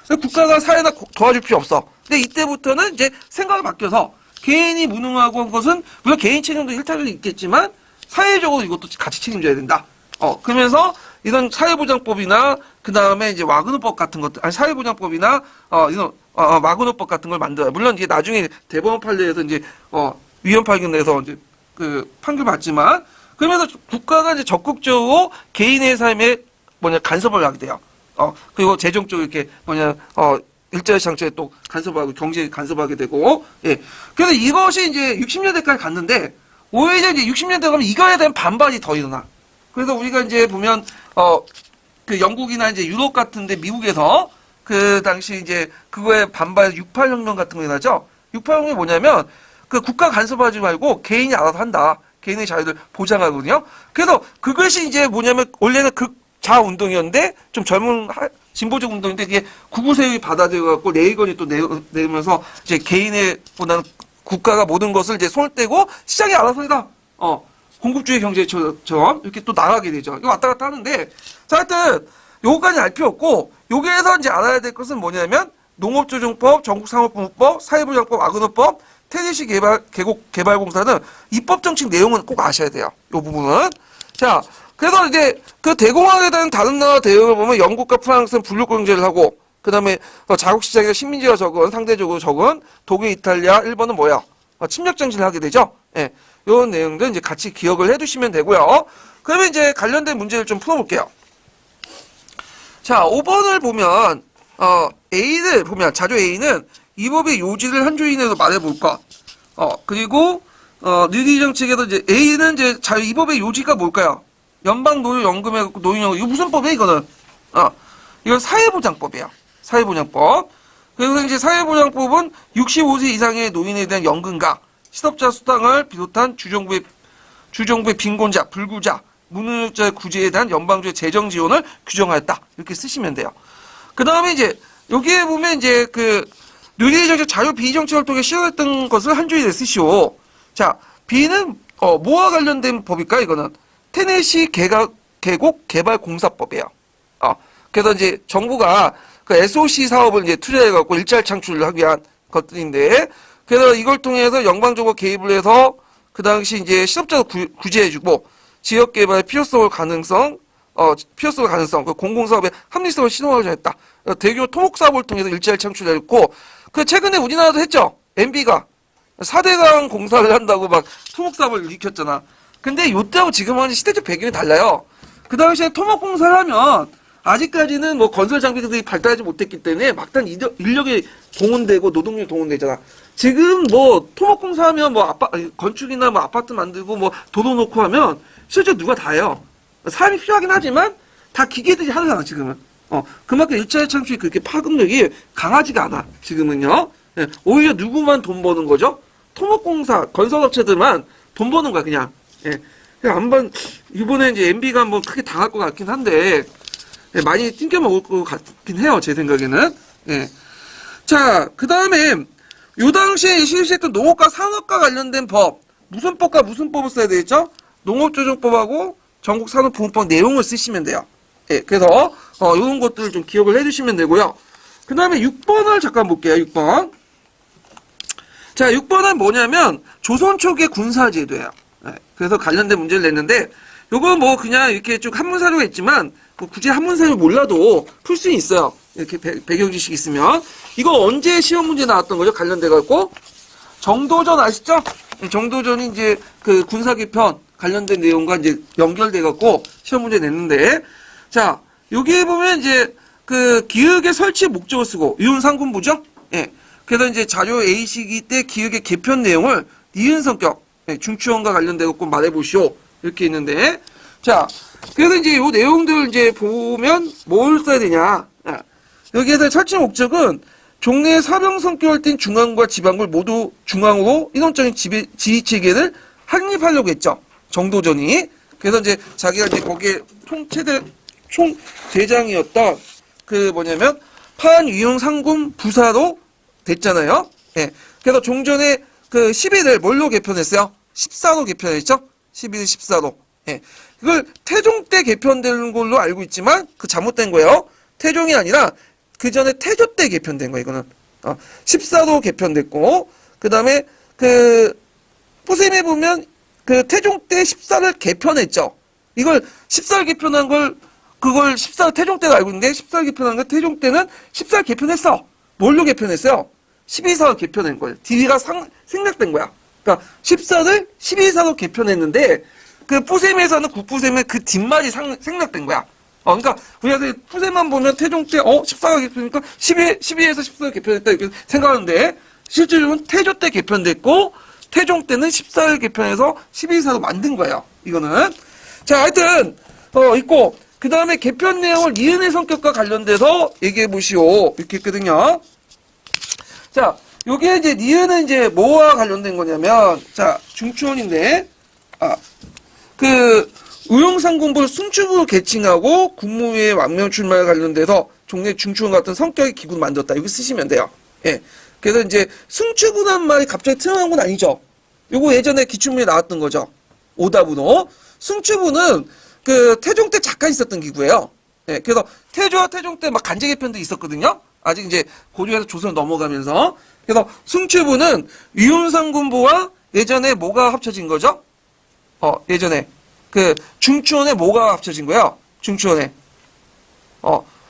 국가가 사회나 도와줄 필요 없어. 근데 이때부터는 이제 생각이 바뀌어서 개인이 무능하고 한 것은 물론 개인 책임도 일탈이 있겠지만 사회적으로 이것도 같이 책임져야 된다. 그러면서 이런 사회보장법이나 그 다음에 이제 와그노법 같은 것들, 아니 사회보장법이나 이런 와그노법 같은 걸 만들어요. 물론 이제 나중에 대법원 판례에서 이제 위헌 판결내서 이제 그 판결 받지만, 그러면서 국가가 이제 적극적으로 개인의 삶에 간섭을 하게 돼요. 그리고 재정적으로 이렇게 일자리 창출에 또 간섭하고 경제에 간섭하게 되고, 예. 그래서 이것이 이제 60년대까지 갔는데 오히려 이제 60년대 가면 이거에 대한 반발이 더 일어나. 그래서 우리가 이제 보면 그 영국이나 이제 유럽 같은데 미국에서 그 당시 이제 그거에 반발 68혁명 같은 거 일어나죠. 68혁명이 뭐냐면 그 국가 간섭하지 말고 개인이 알아서 한다. 개인의 자유를 보장하거든요. 그래서 그것이 이제 뭐냐면 원래는 극좌 운동이었는데 좀 젊은 진보적 운동인데 그게 구구세력이 받아들여갖고 레이건이 또 내면서 이제 개인의 보다는 국가가 모든 것을 이제 손을 떼고 시장이 알아서 해라. 공급주의 경제처럼 이렇게 또 나가게 되죠. 이거 왔다 갔다 하는데, 자, 하여튼 요거까지 알 필요 없고, 여기에서 이제 알아야 될 것은 뭐냐면 농업조정법, 전국산업부법, 사회보장법, 와그너법, 테네시 개발공사는 입법 정책 내용은 꼭 아셔야 돼요. 요 부분은. 자, 그래서 이제 그 대공황에 대한 다른 나라 대응을 보면 영국과 프랑스는 분류 경제를 하고, 그 다음에 자국시장에 식민지가 적은, 상대적으로 적은 독일, 이탈리아, 일본은 뭐야? 침략 정치를 하게 되죠. 예. 이런 내용들 이제 같이 기억을 해두시면 되고요. 그러면 이제 관련된 문제를 좀 풀어볼게요. 자, 5번을 보면 A를 보면 자료 A는 이 법의 요지를 한 줄 이내로 말해볼 것. 그리고 뉴딜 정책에서 이제 A는 이제 이 법의 요지가 뭘까요? 연방노령연금에 노인연금 이거 무슨 법이에요 이거는? 이건 사회보장법이에요. 사회보장법. 그래서 이제 사회보장법은 65세 이상의 노인에 대한 연금과 실업자 수당을 비롯한 주정부의 빈곤자, 불구자, 무능력자의 구제에 대한 연방주의 재정 지원을 규정하였다. 이렇게 쓰시면 돼요. 그 다음에 이제 여기에 보면 이제 그 뉴딜 정책 자유 비리 정책을 통해 실현했던 것을 한 줄에 쓰시오. 자, B는 뭐와 관련된 법일까? 이거는 테네시 계곡 개발공사법이에요. 그래서 이제 정부가 그 SOC 사업을 이제 투자해갖고 일자리 창출을 하기 위한 것들인데, 그래서 이걸 통해서 연방정부 개입을 해서 그 당시 이제 실업자도 구제해주고 지역 개발의 필요성 가능성, 그 공공사업의 합리성을 신호하자 했다. 대규모 토목 사업을 통해서 일자리 창출했고, 그 최근에 우리나라도 했죠. MB가 4대강 공사를 한다고 막 토목 사업을 일으켰잖아. 근데 요때하고 지금은 시대적 배경이 달라요. 그 당시에 토목 공사를 하면 아직까지는 뭐 건설 장비들이 발달하지 못했기 때문에 막단 인력이 동원되고 노동력이 동원되잖아. 지금 뭐 토목 공사하면 뭐 건축이나 뭐 아파트 만들고 뭐 도로 놓고 하면 실제 누가 다 해요. 사람이 필요하긴 하지만 다 기계들이 하잖아 지금은. 그만큼 일자리 창출이 그렇게 파급력이 강하지가 않아 지금은요. 예, 오히려 누구만 돈 버는 거죠? 토목공사 건설업체들만 돈 버는 거야 그냥. 예. 한번 이번에 이제 MB가 한번 크게 당할 것 같긴 한데, 예, 많이 띵겨 먹을 것 같긴 해요 제 생각에는. 예. 자, 그 다음에 요 당시에 실시했던 농업과 산업과 관련된 법, 무슨 법과 무슨 법을 써야 되겠죠? 농업조정법하고 전국산업보험법 내용을 쓰시면 돼요. 예, 그래서 이런 것들을 좀 기억을 해주시면 되고요. 그 다음에 6번을 잠깐 볼게요. 6번. 자, 6번은 뭐냐면 조선 초기의 군사제도예요. 예, 그래서 관련된 문제를 냈는데 요거 뭐 그냥 이렇게 쭉 한문사료가 있지만 뭐 굳이 한문사료 몰라도 풀 수 있어요. 이렇게 배경 지식이 있으면. 이거 언제 시험 문제 나왔던 거죠? 관련돼 갖고 정도전 아시죠? 정도전이 이제 그 군사개편 관련된 내용과 이제 연결돼 갖고 시험 문제 냈는데, 자, 여기에 보면 이제 그 기획의 설치 목적을 쓰고 이윤상군부죠? 예. 그래서 이제 자료 A 시기 때 기획의 개편 내용을 니은 성격, 예, 중추원과 관련돼 갖고 말해 보시오. 이렇게 있는데, 자, 그래서 이제 요 내용들 이제 보면 뭘 써야 되냐? 예. 여기에서 설치 목적은 종래 사병 성격을 띤 중앙과 지방을 모두 중앙으로 인원적인 지휘 체계를 확립하려고 했죠. 정도전이. 그래서 이제 자기가 이제 거기에 총대장이었던 그 뭐냐면 판위용 상군 부사로 됐잖아요. 예. 그래서 종전에 그 10일을 뭘로 개편했어요? 14로 개편했죠? 11일 14로. 예. 그걸 태종 때 개편되는 걸로 알고 있지만 그 잘못된 거예요. 태종이 아니라 그 전에 태조 때 개편된 거예요, 이거는. 14로 개편됐고, 그 다음에, 포셈에 보면, 태종 때 14를 개편했죠. 이걸 14를 개편한 걸, 그걸 14를 태종 때도 알고 있는데, 14를 개편한 걸 태종 때는 14를 개편했어. 뭘로 개편했어요? 12사로 개편한 거예요. DD가 생략된 거야. 그러니까 14를 12사로 개편했는데, 포셈에서는 국부셈에 그 뒷말이 생략된 거야. 그러니까 우리가 푸세만 보면 태종 때 14가 개편이니까 12에서 14가 개편했다 이렇게 생각하는데 실제로는 태조 때 개편됐고 태종 때는 14를 개편해서 12사로 만든 거예요. 이거는. 자, 하여튼 있고 그 다음에 개편 내용을 니은의 성격과 관련돼서 얘기해 보시오. 이렇게 했거든요. 자, 요게 이제 니은은 이제 뭐와 관련된 거냐면 자, 중추원인데 의용상군부를 승추부로 개칭하고 국무회의 왕명 출마에 관련돼서 종래 중추원 같은 성격의 기구를 만들었다. 이거 쓰시면 돼요. 예. 그래서 이제 승추부란 말이 갑자기 튀어나온 건 아니죠. 요거 예전에 기출문에 나왔던 거죠. 오답으로. 승추부는 태종 때 잠깐 있었던 기구예요. 예. 그래서 태조와 태종 때 막 간제 개편도 있었거든요. 아직 이제 고려에서 조선을 넘어가면서. 그래서 승추부는 위훈상군부와 예전에 뭐가 합쳐진 거죠? 예전에. 중추원에 뭐가 합쳐진 거야? 중추원에.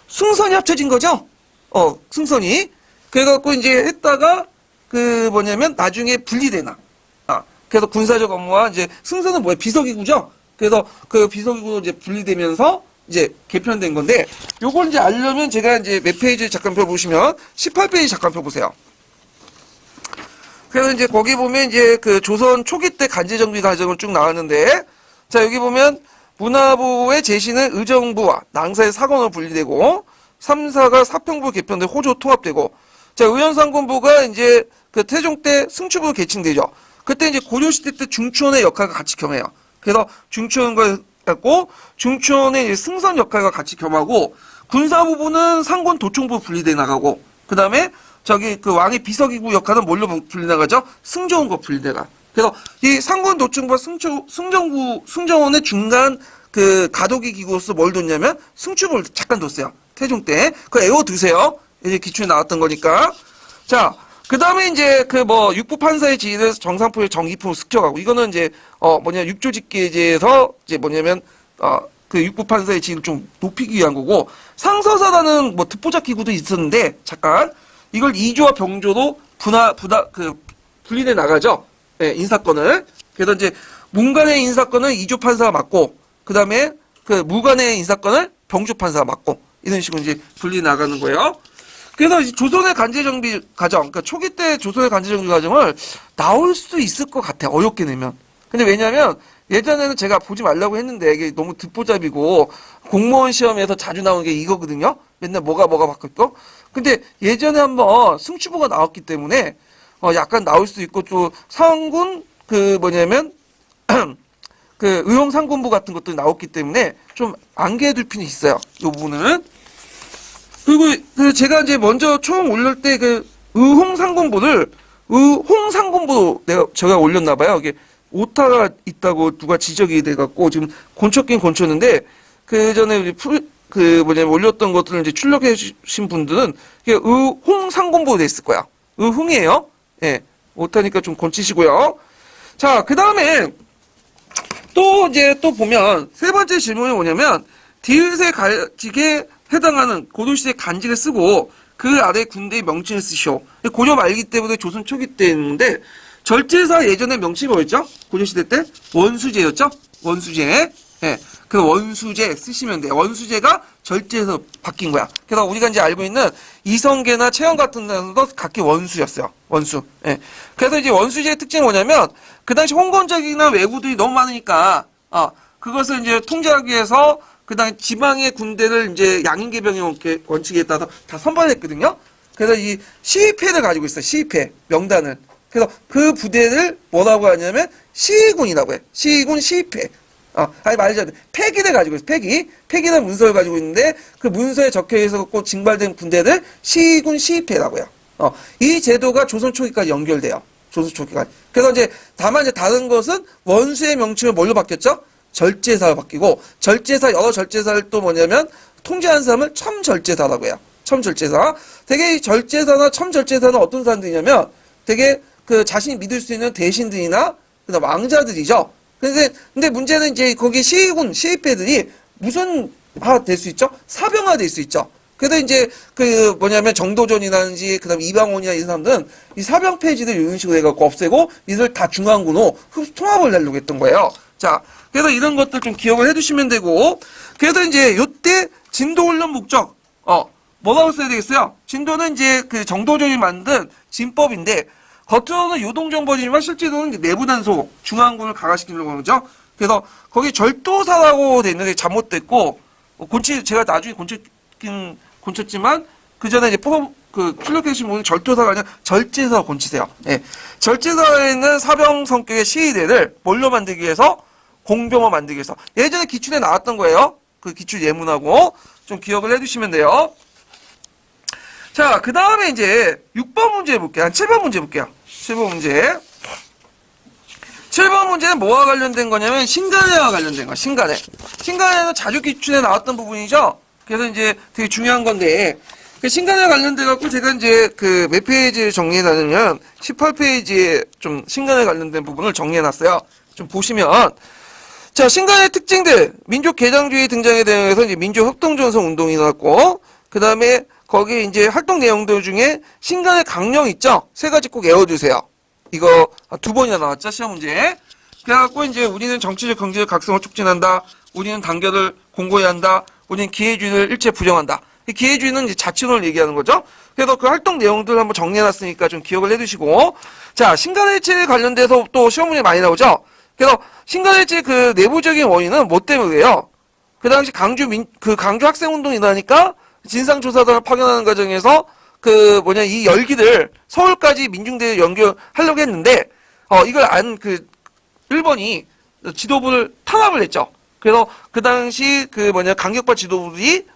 승선이 합쳐진 거죠? 승선이. 그래갖고 이제 했다가, 뭐냐면, 나중에 분리되나. 그래서 군사적 업무와 이제, 승선은 뭐야? 비서기구죠? 그래서 비서기구로 이제 분리되면서, 이제 개편된 건데, 요걸 이제 알려면 제가 이제 몇 페이지 잠깐 펴보시면, 18페이지 잠깐 펴보세요. 그래서 이제 거기 보면 이제 조선 초기 때 간제정비 과정을 쭉 나왔는데, 자, 여기 보면 문화부의 제시는 의정부와 낭사의 사관으로 분리되고 3사가 사평부 개편돼 호조 통합되고 자, 의원상군부가 이제 태종 때 승추부로 개칭되죠. 그때 이제 고려시대 때 중추원의 역할과 같이 겸해요. 그래서 중추원과 했고 중추원의 승선 역할과 같이 겸하고 군사부부는 상권 도청부 분리돼 나가고 그 다음에 왕의 비서기구 역할은 뭘로 분리 나가죠? 승정원과 분리돼가. 그래서 이 상권 도청부와 승정원의 중간 가도기 기구로서 뭘 뒀냐면 승추부를 잠깐 뒀어요. 태종 때. 그거 외워두세요. 이제 기출에 나왔던 거니까. 자, 그 다음에 이제 그 뭐 육부 판사의 지위에서 정상포의 정기품을 습격하고 이거는 이제 육조직계제에서 이제 뭐냐면 그 육부 판사의 지위를 좀 높이기 위한 거고 상서사라는 뭐 듣보잡 기구도 있었는데 잠깐 이걸 이조와 병조로 분리돼 나가죠. 예, 인사권을. 그래서 이제 문간의 인사권을 이조 판사가 맡고 그 다음에 그 무간의 인사권을 병조 판사가 맡고 이런 식으로 이제 분리 나가는 거예요. 그래서 조선의 간제정비 과정, 그러니까 초기 때 조선의 간제정비 과정을 나올 수도 있을 것 같아. 어렵게 내면. 근데 왜냐면 예전에는 제가 보지 말라고 했는데 이게 너무 듣보잡이고 공무원 시험에서 자주 나오는 게 이거거든요. 맨날 뭐가 바뀌었고. 근데 예전에 한번 승추보가 나왔기 때문에 약간 나올 수도 있고 또 상군 그 뭐냐면 그 의용상군부 같은 것들이 나왔기 때문에 좀 안개해둘 필요는 있어요. 이 부분은. 그리고 그 제가 이제 먼저 처음 올릴 때 그 의홍상군부로 제가 올렸나 봐요. 이게 오타가 있다고 누가 지적이 돼갖고 지금 곤쳤긴 곤쳤는데 그 전에 올렸던 것들을 이제 출력해 주신 분들은 이게 의홍상군부로 돼 있을 거야. 의흥이에요. 예. 오타니까 좀 곤치시고요. 자, 그 다음에 또 보면 세 번째 질문이 뭐냐면 디귿의 가직에 해당하는 고려시대 간직을 쓰고 그 아래 군대의 명칭을 쓰시오. 고려 말기 때부터 조선 초기 때였는데 절제사 예전에 명칭이 뭐였죠? 고려시대 때 원수제였죠? 원수제. 예. 그 원수제 쓰시면 돼요. 원수제가 절제에서 바뀐 거야. 그래서 우리가 이제 알고 있는 이성계나 채영 같은 데서도 각기 원수였어요. 원수. 예. 그래서 이제 원수제의 특징이 뭐냐면 그 당시 홍건적이나 왜구들이 너무 많으니까 그것을 이제 통제하기 위해서 그 당시 지방의 군대를 이제 양인계병의 원칙에 따라서 다 선발했거든요. 그래서 이 시위패를 가지고 있어요. 시위패 명단을. 그래서 그 부대를 뭐라고 하냐면 시위군이라고 해. 시위군 시위패. 말하자면 패기를 가지고 있어. 패기라는 문서를 가지고 있는데 그 문서에 적혀 있었고 징발된 군대를 시위군 시위패라고 해요. 이 제도가 조선 초기까지 연결돼요. 조선 초기까지. 그래서 이제 다만 이제 다른 것은 원수의 명칭을 뭘로 바뀌었죠? 절제사로 바뀌고 여러 절제사를 또 뭐냐면 통제한 사람을 첨절제사라고 해요. 첨절제사. 되게 이 절제사나 첨절제사는 어떤 사람들이냐면 되게 그 자신이 믿을 수 있는 대신들이나 그다음 왕자들이죠. 근데 문제는 이제 거기 시위군, 시위패들이 무슨 될 수 있죠? 사병화 될 수 있죠. 그래서 이제 그 뭐냐면 정도전이라든지 그다음 이방원이나 이런 사람들은 이 사병 폐지를 이런 식으로 해갖고 없애고 이들 다 중앙군으로 통합을 내려고 했던 거예요. 자, 그래서 이런 것들 좀 기억을 해두시면 되고, 그래서 이제 요때 진도 훈련 목적, 뭐라고 써야 되겠어요? 진도는 이제 그 정도전이 만든 진법인데, 겉으로는 요동정벌이지만 실제로는 내부 단속, 중앙군을 강화시키려고 하죠. 그래서 거기 절도사라고 돼 있는데 잘못됐고, 제가 나중에 곤쳤지만, 그 전에 이제 출력해주신 분은 절도사가 아니라 절제사로 곤치세요. 예. 절제사에는 사병 성격의 시위대를 뭘로 만들기 위해서? 공병을 만들기 위해서. 예전에 기출에 나왔던 거예요. 그 기출 예문하고 좀 기억을 해두시면 돼요. 자, 그 다음에 이제 6번 문제 볼게요. 7번 문제 볼게요. 7번 문제. 7번 문제는 뭐와 관련된 거냐면 신간회와 관련된 거야. 신간회는 자주 기출에 나왔던 부분이죠. 그래서 이제 되게 중요한 건데 그 신간회와 관련돼 갖고 제가 이제 그 몇 페이지를 정리해 놨냐면 18페이지에 좀 신간회 관련된 부분을 정리해 놨어요. 좀 보시면 자, 신간의 특징들, 민족 개장주의 등장에 대해서 이제 민족 협동전선 운동이 나왔고, 그 다음에 거기 이제 활동 내용들 중에 신간의 강령 있죠? 세 가지 꼭 외워주세요. 이거 2번이나 나왔죠? 시험 문제. 그래갖고 이제 우리는 정치적, 경제적 각성을 촉진한다. 우리는 단결을 공고히 한다. 우리는 기회주의를 일체 부정한다. 이 기회주의는 이제 자치론을 얘기하는 거죠? 그래서 그 활동 내용들 한번 정리해놨으니까 좀 기억을 해두시고. 자, 신간일체에 관련돼서 또 시험 문제 많이 나오죠? 그래서 신간일체 그 내부적인 원인은 뭐 때문에요? 그 당시 강주 학생운동이 일어나니까 진상조사단을 파견하는 과정에서 이 열기들 서울까지 민중대에 연결하려고 했는데, 이걸 일본이 지도부를 탄압을 했죠. 그래서 그 당시 강격파 지도부들이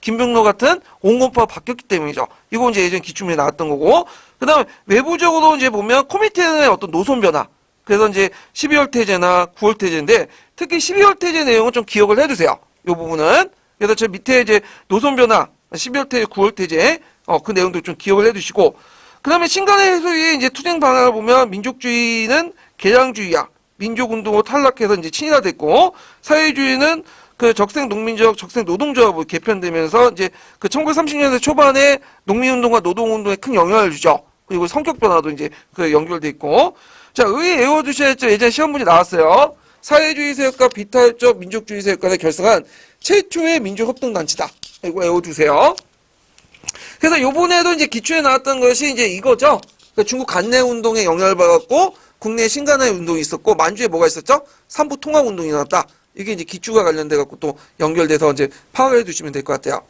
김병로 같은 온건파가 바뀌었기 때문이죠. 이거 이제 예전 기출문에 나왔던 거고, 그 다음에 외부적으로 이제 보면 코미테의 어떤 노선 변화. 그래서 이제 12월 태제나 9월 태제인데, 특히 12월 태제 내용은 좀 기억을 해두세요. 이 부분은. 그래서 저 밑에 이제 노선 변화, 12월 태제, 9월 태제, 그 내용도 좀 기억을 해두시고, 그 다음에 신간의 해소의 이제 투쟁 방향을 보면 민족주의는 개량주의야. 민족운동으로 탈락해서 이제 친일화됐고, 사회주의는 그 적색 농민적, 적색 노동조합으로 개편되면서 이제 그 1930년대 초반에 농민운동과 노동운동에 큰 영향을 주죠. 그리고 성격 변화도 이제 그 연결돼 있고. 자, 외워두셔야 했죠. 예전 시험 문제 나왔어요. 사회주의 세력과 비타협적 민족주의 세력 간에 결성한 최초의 민족협동단체다. 이거 외워두세요. 그래서 요번에도 이제 기초에 나왔던 것이 이제 이거죠. 그러니까 중국 간내운동에 영향을 받았고, 국내 신간의 운동이 있었고, 만주에 뭐가 있었죠? 삼부 통합운동이 나왔다. 이게 이제 기초가 관련돼갖고 또 연결돼서 이제 파악을 해두시면 될 것 같아요.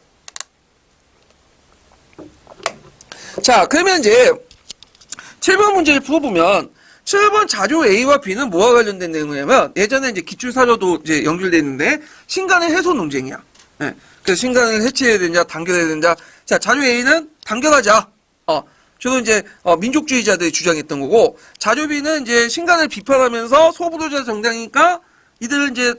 자, 그러면 이제 7번 문제를 풀어보면 7번 자료 A와 B는 뭐와 관련된 내용이냐면 예전에 이제 기출사료도 이제 연결돼 있는데 신간의 해소 논쟁이야. 예. 그래서 신간을 해체해야 되냐 단결해야 되냐. 자, 자료 A는 단결하자. 주로 이제 민족주의자들이 주장했던 거고 자료 B는 이제 신간을 비판하면서 소부도자 정당이니까 이들을 이제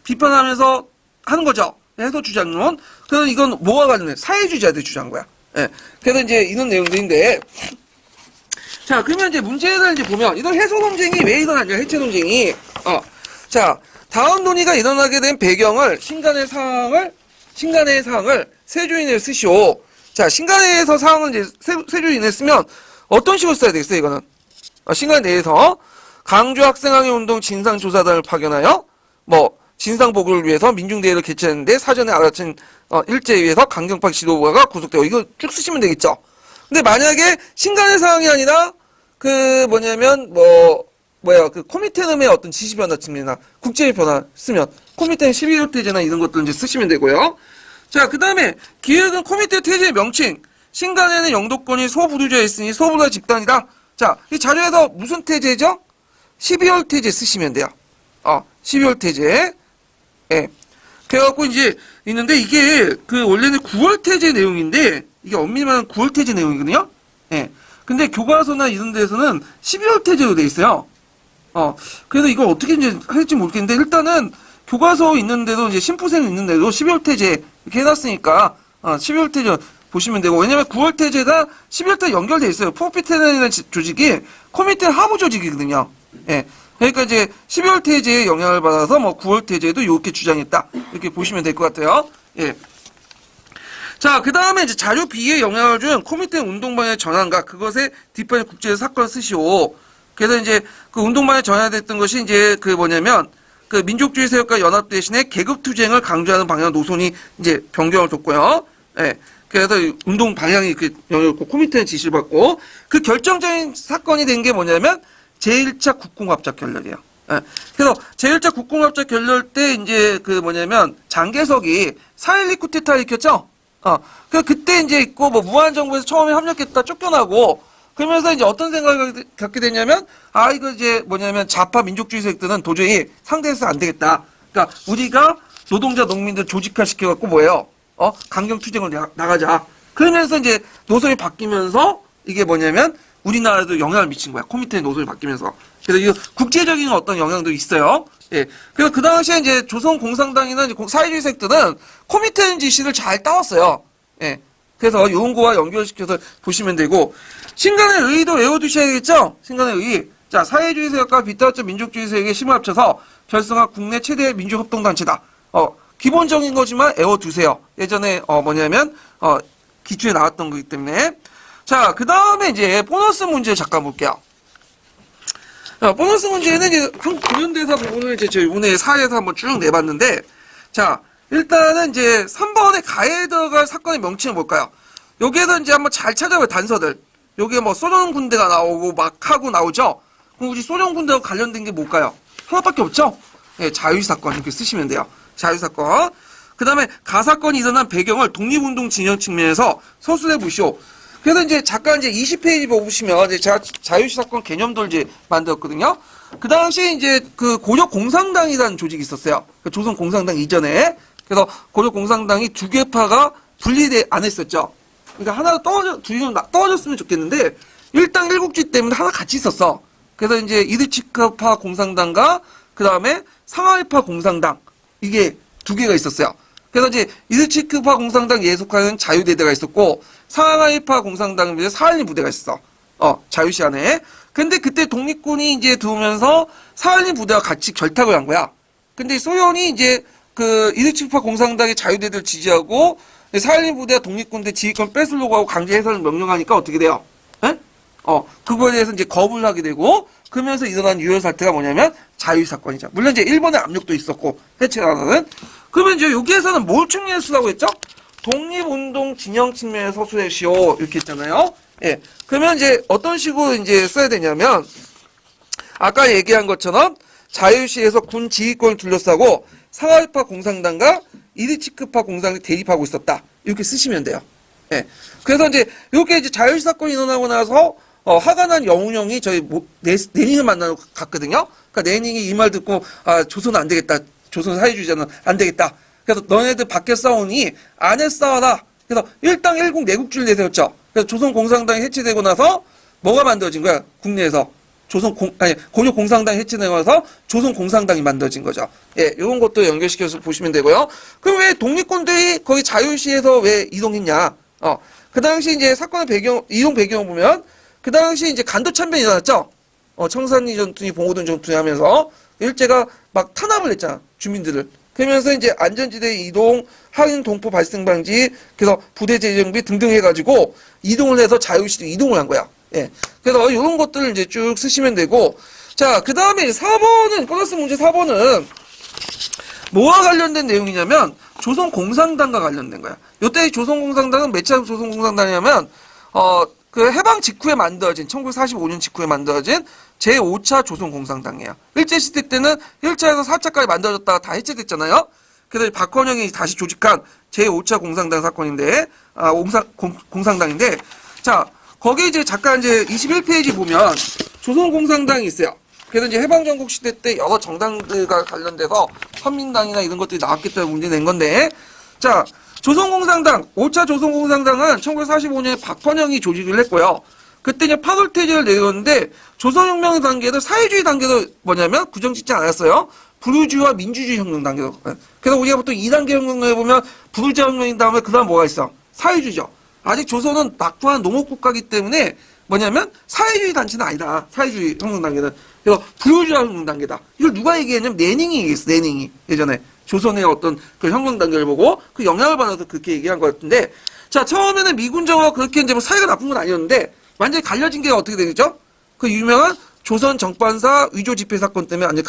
비판하면서 하는 거죠. 해소 주장론. 그래서 이건 뭐와 관련해? 사회주의자들이 주장한 거야. 예. 그래서 이제 이런 내용들인데 자, 그러면 이제 문제를 이제 보면, 이런 해소 논쟁이 왜 일어나냐, 해체 논쟁이. 자, 다음 논의가 일어나게 된 배경을, 신간의 사항을 세조인에 쓰시오. 자, 신간에서 사항을 이제 세조인에 쓰면, 어떤 식으로 써야 되겠어요, 이거는? 신간 내에서, 강주 학생항해 운동 진상조사단을 파견하여, 진상보고를 위해서 민중대회를 개최했는데, 사전에 알아챈, 일제에 의해서 강경파 지도부가 구속되고, 이거 쭉 쓰시면 되겠죠? 근데 만약에 신간의 사항이 아니라 그 코미테름의 어떤 지시 변화 측면이나 국제의 변화 쓰면 코미테름 11호 태제나 이런 것들 이제 쓰시면 되고요. 자, 그 다음에 기획은 코미테 태제의 명칭. 신간에는 영도권이 소부두자에 있으니 소부두자 집단이다. 자, 이 자료에서 무슨 태제죠? 12월 태제 쓰시면 돼요. 12월 태제. 예. 그래갖고 이제 있는데 이게 그 원래는 9월 태제 내용인데 이게 엄밀히 말하면 9월 태제 내용이거든요. 예. 근데 교과서나 이런 데서는 12월 태제로 돼 있어요. 그래서 이걸 어떻게 이제 할지 모르겠는데 일단은 교과서 있는데도 이제 심부생 있는데도 12월 태제 이렇게 해놨으니까 12월 태제 보시면 되고 왜냐면 9월 태제가 12월 태 연결돼 있어요. 포피테라는 조직이 코미테 하부 조직이거든요. 예. 그러니까 이제 12월 태제에 영향을 받아서 9월 태제도 이렇게 주장했다. 이렇게 보시면 될 것 같아요. 예. 자, 그 다음에 이제 자료 B에 영향을 준 코미테 운동 방향의 전환과 그것에 뒷판에 국제 사건을 쓰시오. 그래서 이제 그 운동 방향에 전환됐던 것이 이제 그 민족주의 세력과 연합 대신에 계급 투쟁을 강조하는 방향 노선이 이제 변경을 줬고요. 예. 그래서 운동 방향이 그 영역고 코미테는 지시를 받고 그 결정적인 사건이 된 게 뭐냐면 제1차 국공합작 결렬이에요. 예. 그래서 제1차 국공합작 결렬 때 이제 장개석이 4.12 쿠데타 일으켰죠? 그때 이제 있고, 무한정부에서 처음에 합력했다 쫓겨나고, 그러면서 이제 어떤 생각을 갖게 됐냐면, 이거 이제 좌파 민족주의 세력들은 도저히 상대해서 안 되겠다. 그러니까, 우리가 노동자, 농민들 조직화 시켜갖고 강경투쟁을 나가자. 그러면서 이제 노선이 바뀌면서, 이게 우리나라에도 영향을 미친 거야. 코미테의 노선이 바뀌면서. 그래서 이 국제적인 어떤 영향도 있어요. 예. 그래서 그 당시에 이제 조선공산당이나 사회주의 세력들은 코미테 지시를 잘 따왔어요. 예. 그래서 이런 거와 연결시켜서 보시면 되고, 신간의 의의도 외워두셔야겠죠? 신간의 의의. 자, 사회주의 세력과 비타협적 민족주의 세력의 힘을 합쳐서 결성한 국내 최대 민족협동단체다. 기본적인 거지만 외워두세요. 예전에, 기초에 나왔던 거기 때문에. 자, 그 다음에 이제 보너스 문제 잠깐 볼게요. 자, 보너스 문제는 이제 근현대사 부분을 제가 이번에 사회에서 한번 쭉 내봤는데, 자, 일단은 이제 3번에 가해에 들어갈 사건의 명칭은 뭘까요? 여기에서 이제 한번 잘 찾아봐요, 단서들. 여기에 소련 군대가 나오고 막 하고 나오죠? 그럼 우리 소련 군대와 관련된 게 뭘까요? 하나밖에 없죠? 네, 자유사건 이렇게 쓰시면 돼요. 자유사건. 그 다음에 가사건이 일어난 배경을 독립운동 진영 측면에서 서술해 보시오. 그래서 이제 잠깐 이제 20페이지 보시면 이제 제가 자유시사건 개념들 이제 만들었거든요. 그 당시에 이제 그 고려공산당이라는 조직이 있었어요. 조선공산당 이전에. 그래서 고려공산당이 두 개파가 분리돼 안 했었죠. 그러니까 하나 둘이 떨어졌으면 좋겠는데 일당 일국주의 때문에 하나 같이 있었어. 그래서 이제 이르치크파 공산당과 그 다음에 상하이파 공산당 이게 두 개가 있었어요. 그래서 이제 이르치크파 공산당 예속하는 자유대대가 있었고 상하이파 공산당 사할린 부대가 있어. 자유시 안에. 근데 그때 독립군이 이제 들어오면서 사할린 부대와 같이 결탁을 한 거야. 근데 소련이 이제 그 이르치파 공산당의 자유대들 지지하고 사할린 부대와 독립군대 지휘권 뺏으려고 하고 강제 해산을 명령하니까 어떻게 돼요? 에? 그거에 대해서 이제 거부를 하게 되고, 그러면서 일어난 유혈 사태가 뭐냐면 자유 사건이죠. 물론 이제 일본의 압력도 있었고, 해체하는. 그러면 이제 여기에서는 뭘 측면에서 했죠? 독립운동 진영 측면에 서술해시오. 이렇게 했잖아요. 예. 그러면 이제 어떤 식으로 이제 써야 되냐면, 아까 얘기한 것처럼 자유시에서 군 지휘권을 둘러싸고 상하이파 공산당과 이르치크파 공산당이 대립하고 있었다. 이렇게 쓰시면 돼요. 예. 그래서 이제 이렇게 이제 자유시 사건이 일어나고 나서 화가 난 영웅형이 저희 레닌을 만나러 갔거든요. 그러니까 레닌이 이 말 듣고 조선은 안 되겠다. 조선 사회주의자는 안 되겠다. 그래서 너네들 밖에 싸우니 안에 싸워라. 그래서 일당 일국 내국주의를 내세웠죠. 그래서 조선 공산당이 해체되고 나서 뭐가 만들어진 거야? 국내에서 고려 공산당이 해체되고 나서 조선 공산당이 만들어진 거죠. 예, 이런 것도 연결시켜서 보시면 되고요. 그럼 왜 독립군들이 거기 자유시에서 왜 이동했냐? 그 당시 이제 사건의 이동 배경을 보면 그 당시 이제 간도 참변이 일어났죠. 청산리 전투니 봉오동 전투니 하면서 일제가 막 탄압을 했잖아. 주민들을. 그러면서 이제 안전지대 이동, 항인 동포 발생 방지, 그래서 부대 재정비 등등 해가지고 이동을 해서 자유시로 이동을 한 거야. 예. 그래서 이런 것들을 이제 쭉 쓰시면 되고, 자, 그 다음에 4번은, 보너스 문제 4번은 뭐와 관련된 내용이냐면 조선공산당과 관련된 거야. 요때 조선공산당은 몇 차 조선공산당이냐면, 그 해방 직후에 만들어진, 1945년 직후에 만들어진 제5차 조선공산당이에요. 일제시대 때는 1차에서 4차까지 만들어졌다가 다 해체됐잖아요. 그래서 박헌영이 다시 조직한 제5차 공산당 사건인데, 공산당인데, 자, 거기 이제 잠깐 이제 21페이지 보면 조선공산당이 있어요. 그래서 이제 해방전국 시대 때 여러 정당들과 관련돼서 선민당이나 이런 것들이 나왔기 때문에 문제 낸 건데, 자, 조선공산당, 5차 조선공산당은 1945년에 박헌영이 조직을 했고요. 그때 이제 8월 퇴직을 내렸는데, 조선혁명 단계도 사회주의 단계도 뭐냐면 구정짓지 않았어요. 부르주의와 민주주의 혁명 단계도. 그래서 우리가 보통 2단계 혁명을 해보면 부르주의 혁명인 다음에 그 다음 뭐가 있어? 사회주의죠. 아직 조선은 막부한 농업국가이기 때문에 뭐냐면 사회주의 단체는 아니다. 사회주의 혁명 단계는. 그래서 부르주의 혁명 단계다. 이걸 누가 얘기했냐면 레닌이 얘기했어. 레닌이. 예전에. 조선의 어떤 그 혁명 단계를 보고 그 영향을 받아서 그렇게 얘기한 것 같은데, 자, 처음에는 미군정과 그렇게 이제 뭐 사이가 나쁜 건 아니었는데 완전히 갈려진 게 어떻게 되겠죠? 그 유명한 조선 정판사 위조 집회 사건 때문에 완전히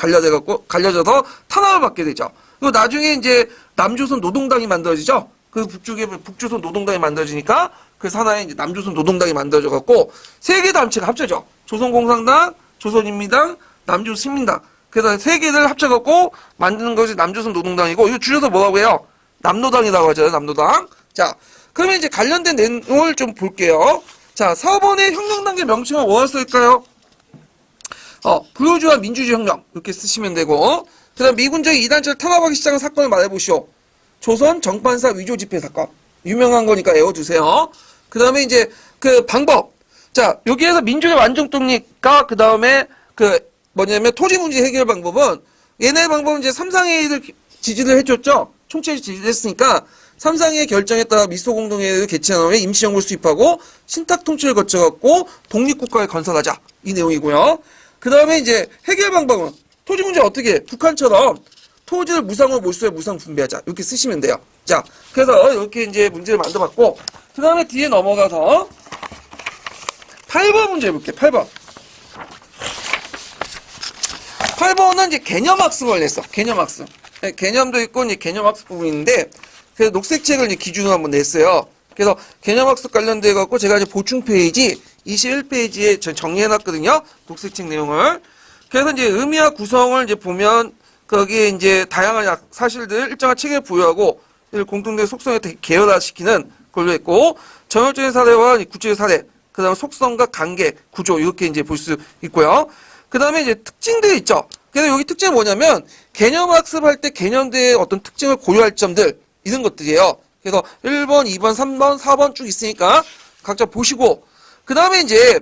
갈려져서 탄압을 받게 되죠. 그리고 나중에 이제 남조선 노동당이 만들어지죠. 그 북쪽에 북조선 노동당이 만들어지니까 그 산하에 이제 남조선 노동당이 만들어져 갖고 세 개 단체가 합쳐져. 조선공산당, 조선인민당, 남조선민당. 그래서 세 개를 합쳐갖고 만드는 것이 남조선 노동당이고, 이거 줄여서 뭐라고 해요? 남노당이라고 하잖아요, 남노당. 자, 그러면 이제 관련된 내용을 좀 볼게요. 자, 4번의 혁명단계 명칭은 뭐가 쓸까요? 부르주아 민주주의 혁명. 이렇게 쓰시면 되고, 그 다음 미군정이 이단체를 탄압하기 시작한 사건을 말해보시오. 조선 정판사 위조 집회 사건. 유명한 거니까 외워두세요. 그 다음에 이제 그 방법. 자, 여기에서 민주주의 완전 독립과 그 다음에 뭐냐면 토지 문제 해결 방법은, 얘네 방법은 이제 삼상회의를 지지를 해줬죠. 총체를 지지를 했으니까 삼상회의 결정에 따라 미소공동회의를 개최한 후에 임시정부를 수립하고 신탁 통치를 거쳐갖고 독립국가를 건설하자. 이 내용이고요. 그 다음에 이제 해결 방법은 토지 문제 어떻게 해? 북한처럼 토지를 무상으로 몰수해 무상 분배하자. 이렇게 쓰시면 돼요. 자, 그래서 이렇게 이제 문제를 만들어봤고, 그 다음에 뒤에 넘어가서 8번 문제 해볼게요. 8번. 8번은 이제 개념학습을 냈어. 개념학습. 개념도 있고, 이제 개념학습 부분인데, 그래서 녹색책을 이제 기준으로 한번 냈어요. 그래서 개념학습 관련돼갖고 제가 이제 보충 페이지 21페이지에 정리해놨거든요. 녹색책 내용을. 그래서 이제 의미와 구성을 이제 보면, 거기에 이제 다양한 사실들 일정한 체계를 부여하고, 공통된 속성에 계열화시키는 걸로 했고, 정열적인 사례와 구체적 사례, 그 다음에 속성과 관계, 구조, 이렇게 이제 볼 수 있고요. 그 다음에 이제 특징들이 있죠. 그래서 여기 특징은 뭐냐면, 개념학습할 때 개념대의 어떤 특징을 고려할 점들, 이런 것들이에요. 그래서 1번, 2번, 3번, 4번 쭉 있으니까 각자 보시고, 그 다음에 이제,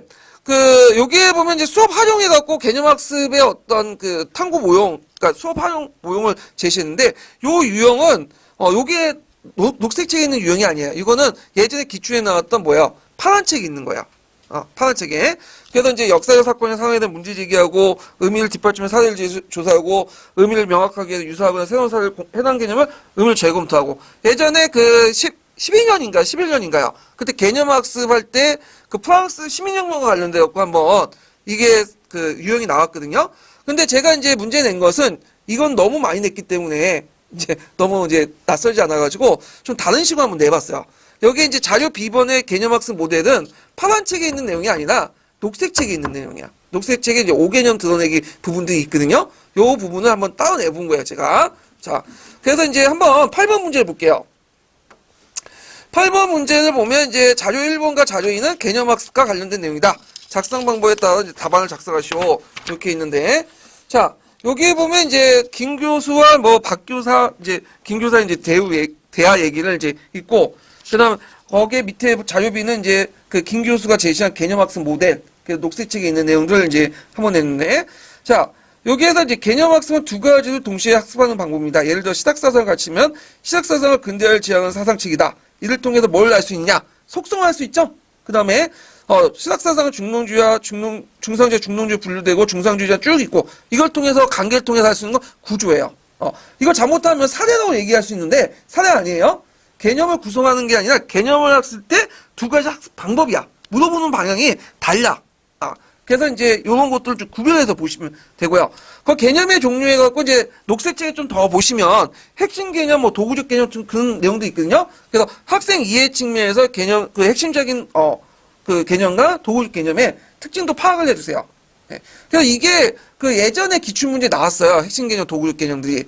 여기에 보면 이제 수업 활용해갖고 개념학습의 어떤 탐구 모형, 그러니까 수업 활용 모형을 제시했는데, 요 유형은, 요게 녹색 책에 있는 유형이 아니에요. 이거는 예전에 기출에 나왔던 뭐야? 파란 책이 있는 거야. 파란 책에. 그래서 이제 역사적 사건의 상황에 대한 문제 제기하고 의미를 뒷받침해 사례를 조사하고 의미를 명확하게 유사하거나 새로운 사례를 해당 개념을 의미를 재검토하고 예전에 그 12년인가 11년인가요? 그때 개념학습할 때 그 프랑스 시민혁명과 관련되었고 한번 이게 그 유형이 나왔거든요. 근데 제가 이제 문제 낸 것은 이건 너무 많이 냈기 때문에 이제 너무 이제 낯설지 않아가지고 좀 다른 식으로 한번 내봤어요. 여기 이제 자료 B번의 개념학습 모델은 파란 책에 있는 내용이 아니라 녹색 책에 있는 내용이야. 녹색 책에 이제 5개념 드러내기 부분들이 있거든요. 요 부분을 한번 따로 내본 거예요, 제가. 자, 그래서 이제 한번 8번 문제를 볼게요. 8번 문제를 보면 이제 자료 1번과 자료 2는 개념학습과 관련된 내용이다. 작성 방법에 따라 이제 답안을 작성하시오. 이렇게 있는데. 자, 여기에 보면 이제 김 교수와 뭐 박 교사, 이제 김 교사 이제 대화 얘기를 이제 있고, 그 다음, 거기에 밑에 자료 B는 이제 그 김 교수가 제시한 개념학습 모델, 그 녹색 책에 있는 내용들을 이제 한번 냈는데, 자, 여기에서 이제 개념학습은 두 가지를 동시에 학습하는 방법입니다. 예를 들어 시작사상을 갖추면 시작사상을 근대화를 지향하는 사상책이다. 이를 통해서 뭘 알 수 있냐? 속성을 알 수 있죠? 그 다음에, 시작사상은 중농주의와 중상주의, 중농주의 분류되고 중상주의가 쭉 있고, 이걸 통해서 관계를 통해서 할 수 있는 건 구조예요. 이걸 잘못하면 사례라고 얘기할 수 있는데, 사례 아니에요? 개념을 구성하는 게 아니라 개념을 학습 때 두 가지 학습 방법이야. 물어보는 방향이 달라. 그래서 이제 이런 것들을 좀 구별해서 보시면 되고요. 그 개념의 종류에 갖고 이제 녹색책에 좀 더 보시면 핵심 개념, 뭐 도구적 개념 좀 그런 내용도 있거든요. 그래서 학생 이해 측면에서 개념, 그 핵심적인, 그 개념과 도구적 개념의 특징도 파악을 해주세요. 네. 그래서 이게 그 예전에 기출문제 나왔어요. 핵심 개념, 도구적 개념들이.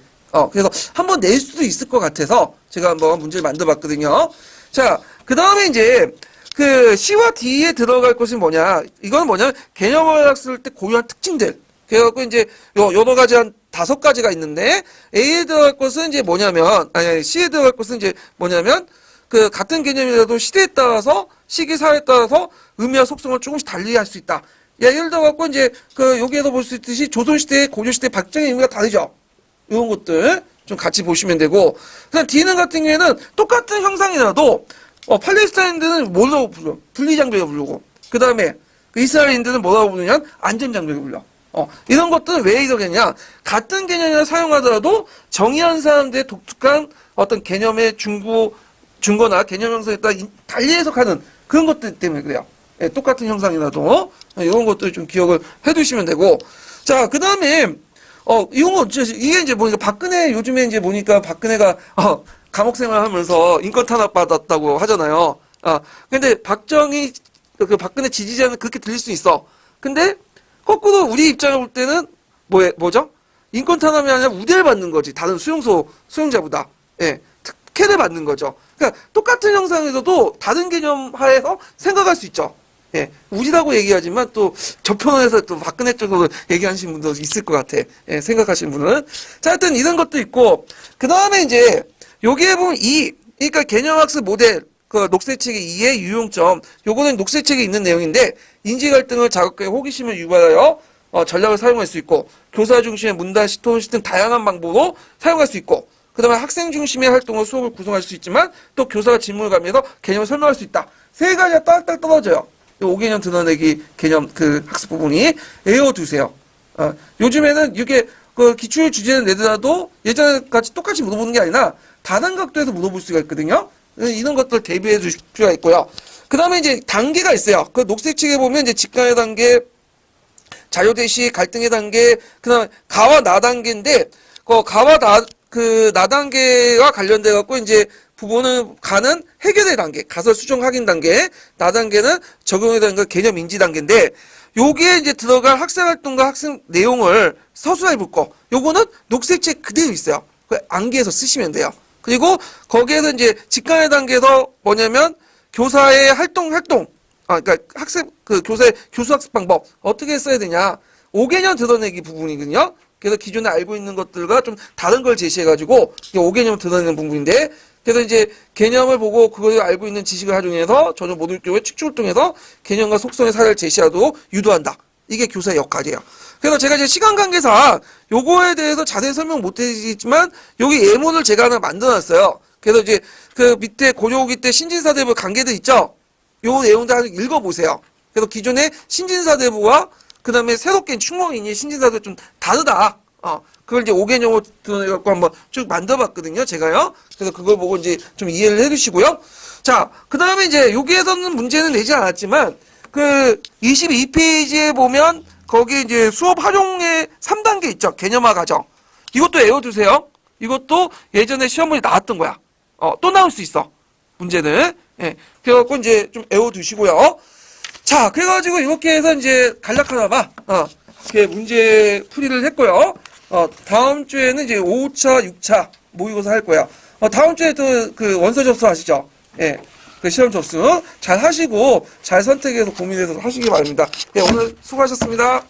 그래서 한번 낼 수도 있을 것 같아서 제가 한번 문제를 만들어 봤거든요. 자, 그 다음에 이제 그 C와 D에 들어갈 것이 뭐냐. 이건 뭐냐면 개념을 학습할 때 고유한 특징들. 그래갖고 이제 여러 가지 한 5가지가 있는데 A에 들어갈 것은 이제 뭐냐면, 아니, C에 들어갈 것은 이제 뭐냐면 그 같은 개념이라도 시대에 따라서 시기 사회에 따라서 의미와 속성을 조금씩 달리 할 수 있다. 예를 들어 갖고 이제 그 여기에서 볼 수 있듯이 조선시대, 고려시대, 박정희 의미가 다르죠. 이런 것들 좀 같이 보시면 되고, 그다음 D는 같은 경우에는 똑같은 형상이라도 팔레스타인들은 뭐라고 불러? 분리장벽에 부르고, 그 다음에 이스라엘인들은 뭐라고 부르냐면 안전장벽에 불러. 이런 것들은 왜 이러겠냐? 같은 개념을 사용하더라도 정의한 사람들의 독특한 어떤 개념의 증거나 개념 형성에 따라 달리 해석하는 그런 것들 때문에 그래요. 예, 똑같은 형상이라도 이런 것들 좀 기억을 해두시면 되고, 자, 그 다음에 이게 이제 보니까 박근혜 요즘에 이제 보니까 박근혜가 감옥 생활하면서 인권 탄압 받았다고 하잖아요. 근데 그 박근혜 지지자는 그렇게 들릴 수 있어. 근데 거꾸로 우리 입장을 볼 때는 뭐죠? 인권 탄압이 아니라 우대를 받는 거지. 다른 수용자보다. 예, 특혜를 받는 거죠. 그러니까 똑같은 형상에서도 다른 개념 하에서 생각할 수 있죠. 예, 우리라고 얘기하지만 또 저편에서 또 박근혜 쪽으로 얘기하시는 분도 있을 것 같아. 예, 생각하시는 분은. 자, 하여튼 이런 것도 있고, 그 다음에 이제 여기에 보면 그러니까 개념학습 모델, 그 녹색책의 2의 유용점, 요거는 녹색책에 있는 내용인데, 인지 갈등을 자극해 호기심을 유발하여 전략을 사용할 수 있고, 교사 중심의 문단, 시톤 등 다양한 방법으로 사용할 수 있고, 그 다음에 학생 중심의 활동으로 수업을 구성할 수 있지만, 또 교사가 질문을 가면서 개념을 설명할 수 있다. 세 가지가 딱딱 떨어져요. 5개념 드러내기 개념 그 학습 부분이 외워두세요. 요즘에는 이게 그 기출 주제는 내더라도 예전에 같이 똑같이 물어보는 게 아니라 다른 각도에서 물어볼 수가 있거든요. 이런 것들 대비해 주실 필요가 있고요. 그 다음에 이제 단계가 있어요. 그 녹색책에 보면 이제 직관의 단계, 자료 대시, 갈등의 단계, 그 다음에 가와 나 단계인데, 가와 나 단계와 관련돼 갖고 이제 부분은 가는 해결의 단계, 가설 수정 확인 단계, 나 단계는 적용에 대한 개념 인지 단계인데, 여기에 이제 들어갈 학생 활동과 학생 내용을 서술해 볼 거. 요거는 녹색책 그대로 있어요. 그 암기해서 쓰시면 돼요. 그리고 거기에서 이제 직관의 단계에서 뭐냐면 교사의 그러니까 교사의 교수학습 방법 어떻게 써야 되냐. 5개념 드러내기 부분이거든요. 그래서 기존에 알고 있는 것들과 좀 다른 걸 제시해가지고 5개념 드러내는 부분인데, 그래서 이제 개념을 보고 그걸 알고 있는 지식을 활용해서 전혀 모를 경우에 측정을 통해서 개념과 속성의 사례를 제시하도록 유도한다. 이게 교사의 역할이에요. 그래서 제가 이제 시간 관계상 요거에 대해서 자세히 설명 못 해드리지만 여기 예문을 제가 하나 만들어놨어요. 그래서 이제 그 밑에 고려기 때 신진사대부 관계들 있죠? 요 내용들 한번 읽어보세요. 그래서 기존의 신진사대부와 그 다음에 새롭게 충무인이 신진사대부 좀 다르다. 그걸 이제 5개념으로 갖고 한번 쭉 만들어봤거든요, 제가요. 그래서 그걸 보고 이제 좀 이해를 해주시고요. 자, 그 다음에 이제 여기에서는 문제는 내지 않았지만, 그 22페이지에 보면, 거기 이제 수업 활용의 3단계 있죠. 개념화 과정. 이것도 외워두세요. 이것도 예전에 시험 문제 나왔던 거야. 또 나올 수 있어. 문제는. 예. 그래갖고 이제 좀 외워두시고요. 자, 그래가지고 이렇게 해서 이제 간략하나마, 이렇게 문제 풀이를 했고요. 다음 주에는 이제 5차, 6차 모의고사 할 거예요. 다음 주에 또 그 원서 접수 하시죠. 예. 그 시험 접수 잘 하시고 잘 선택해서 고민해서 하시기 바랍니다. 예, 오늘 수고하셨습니다.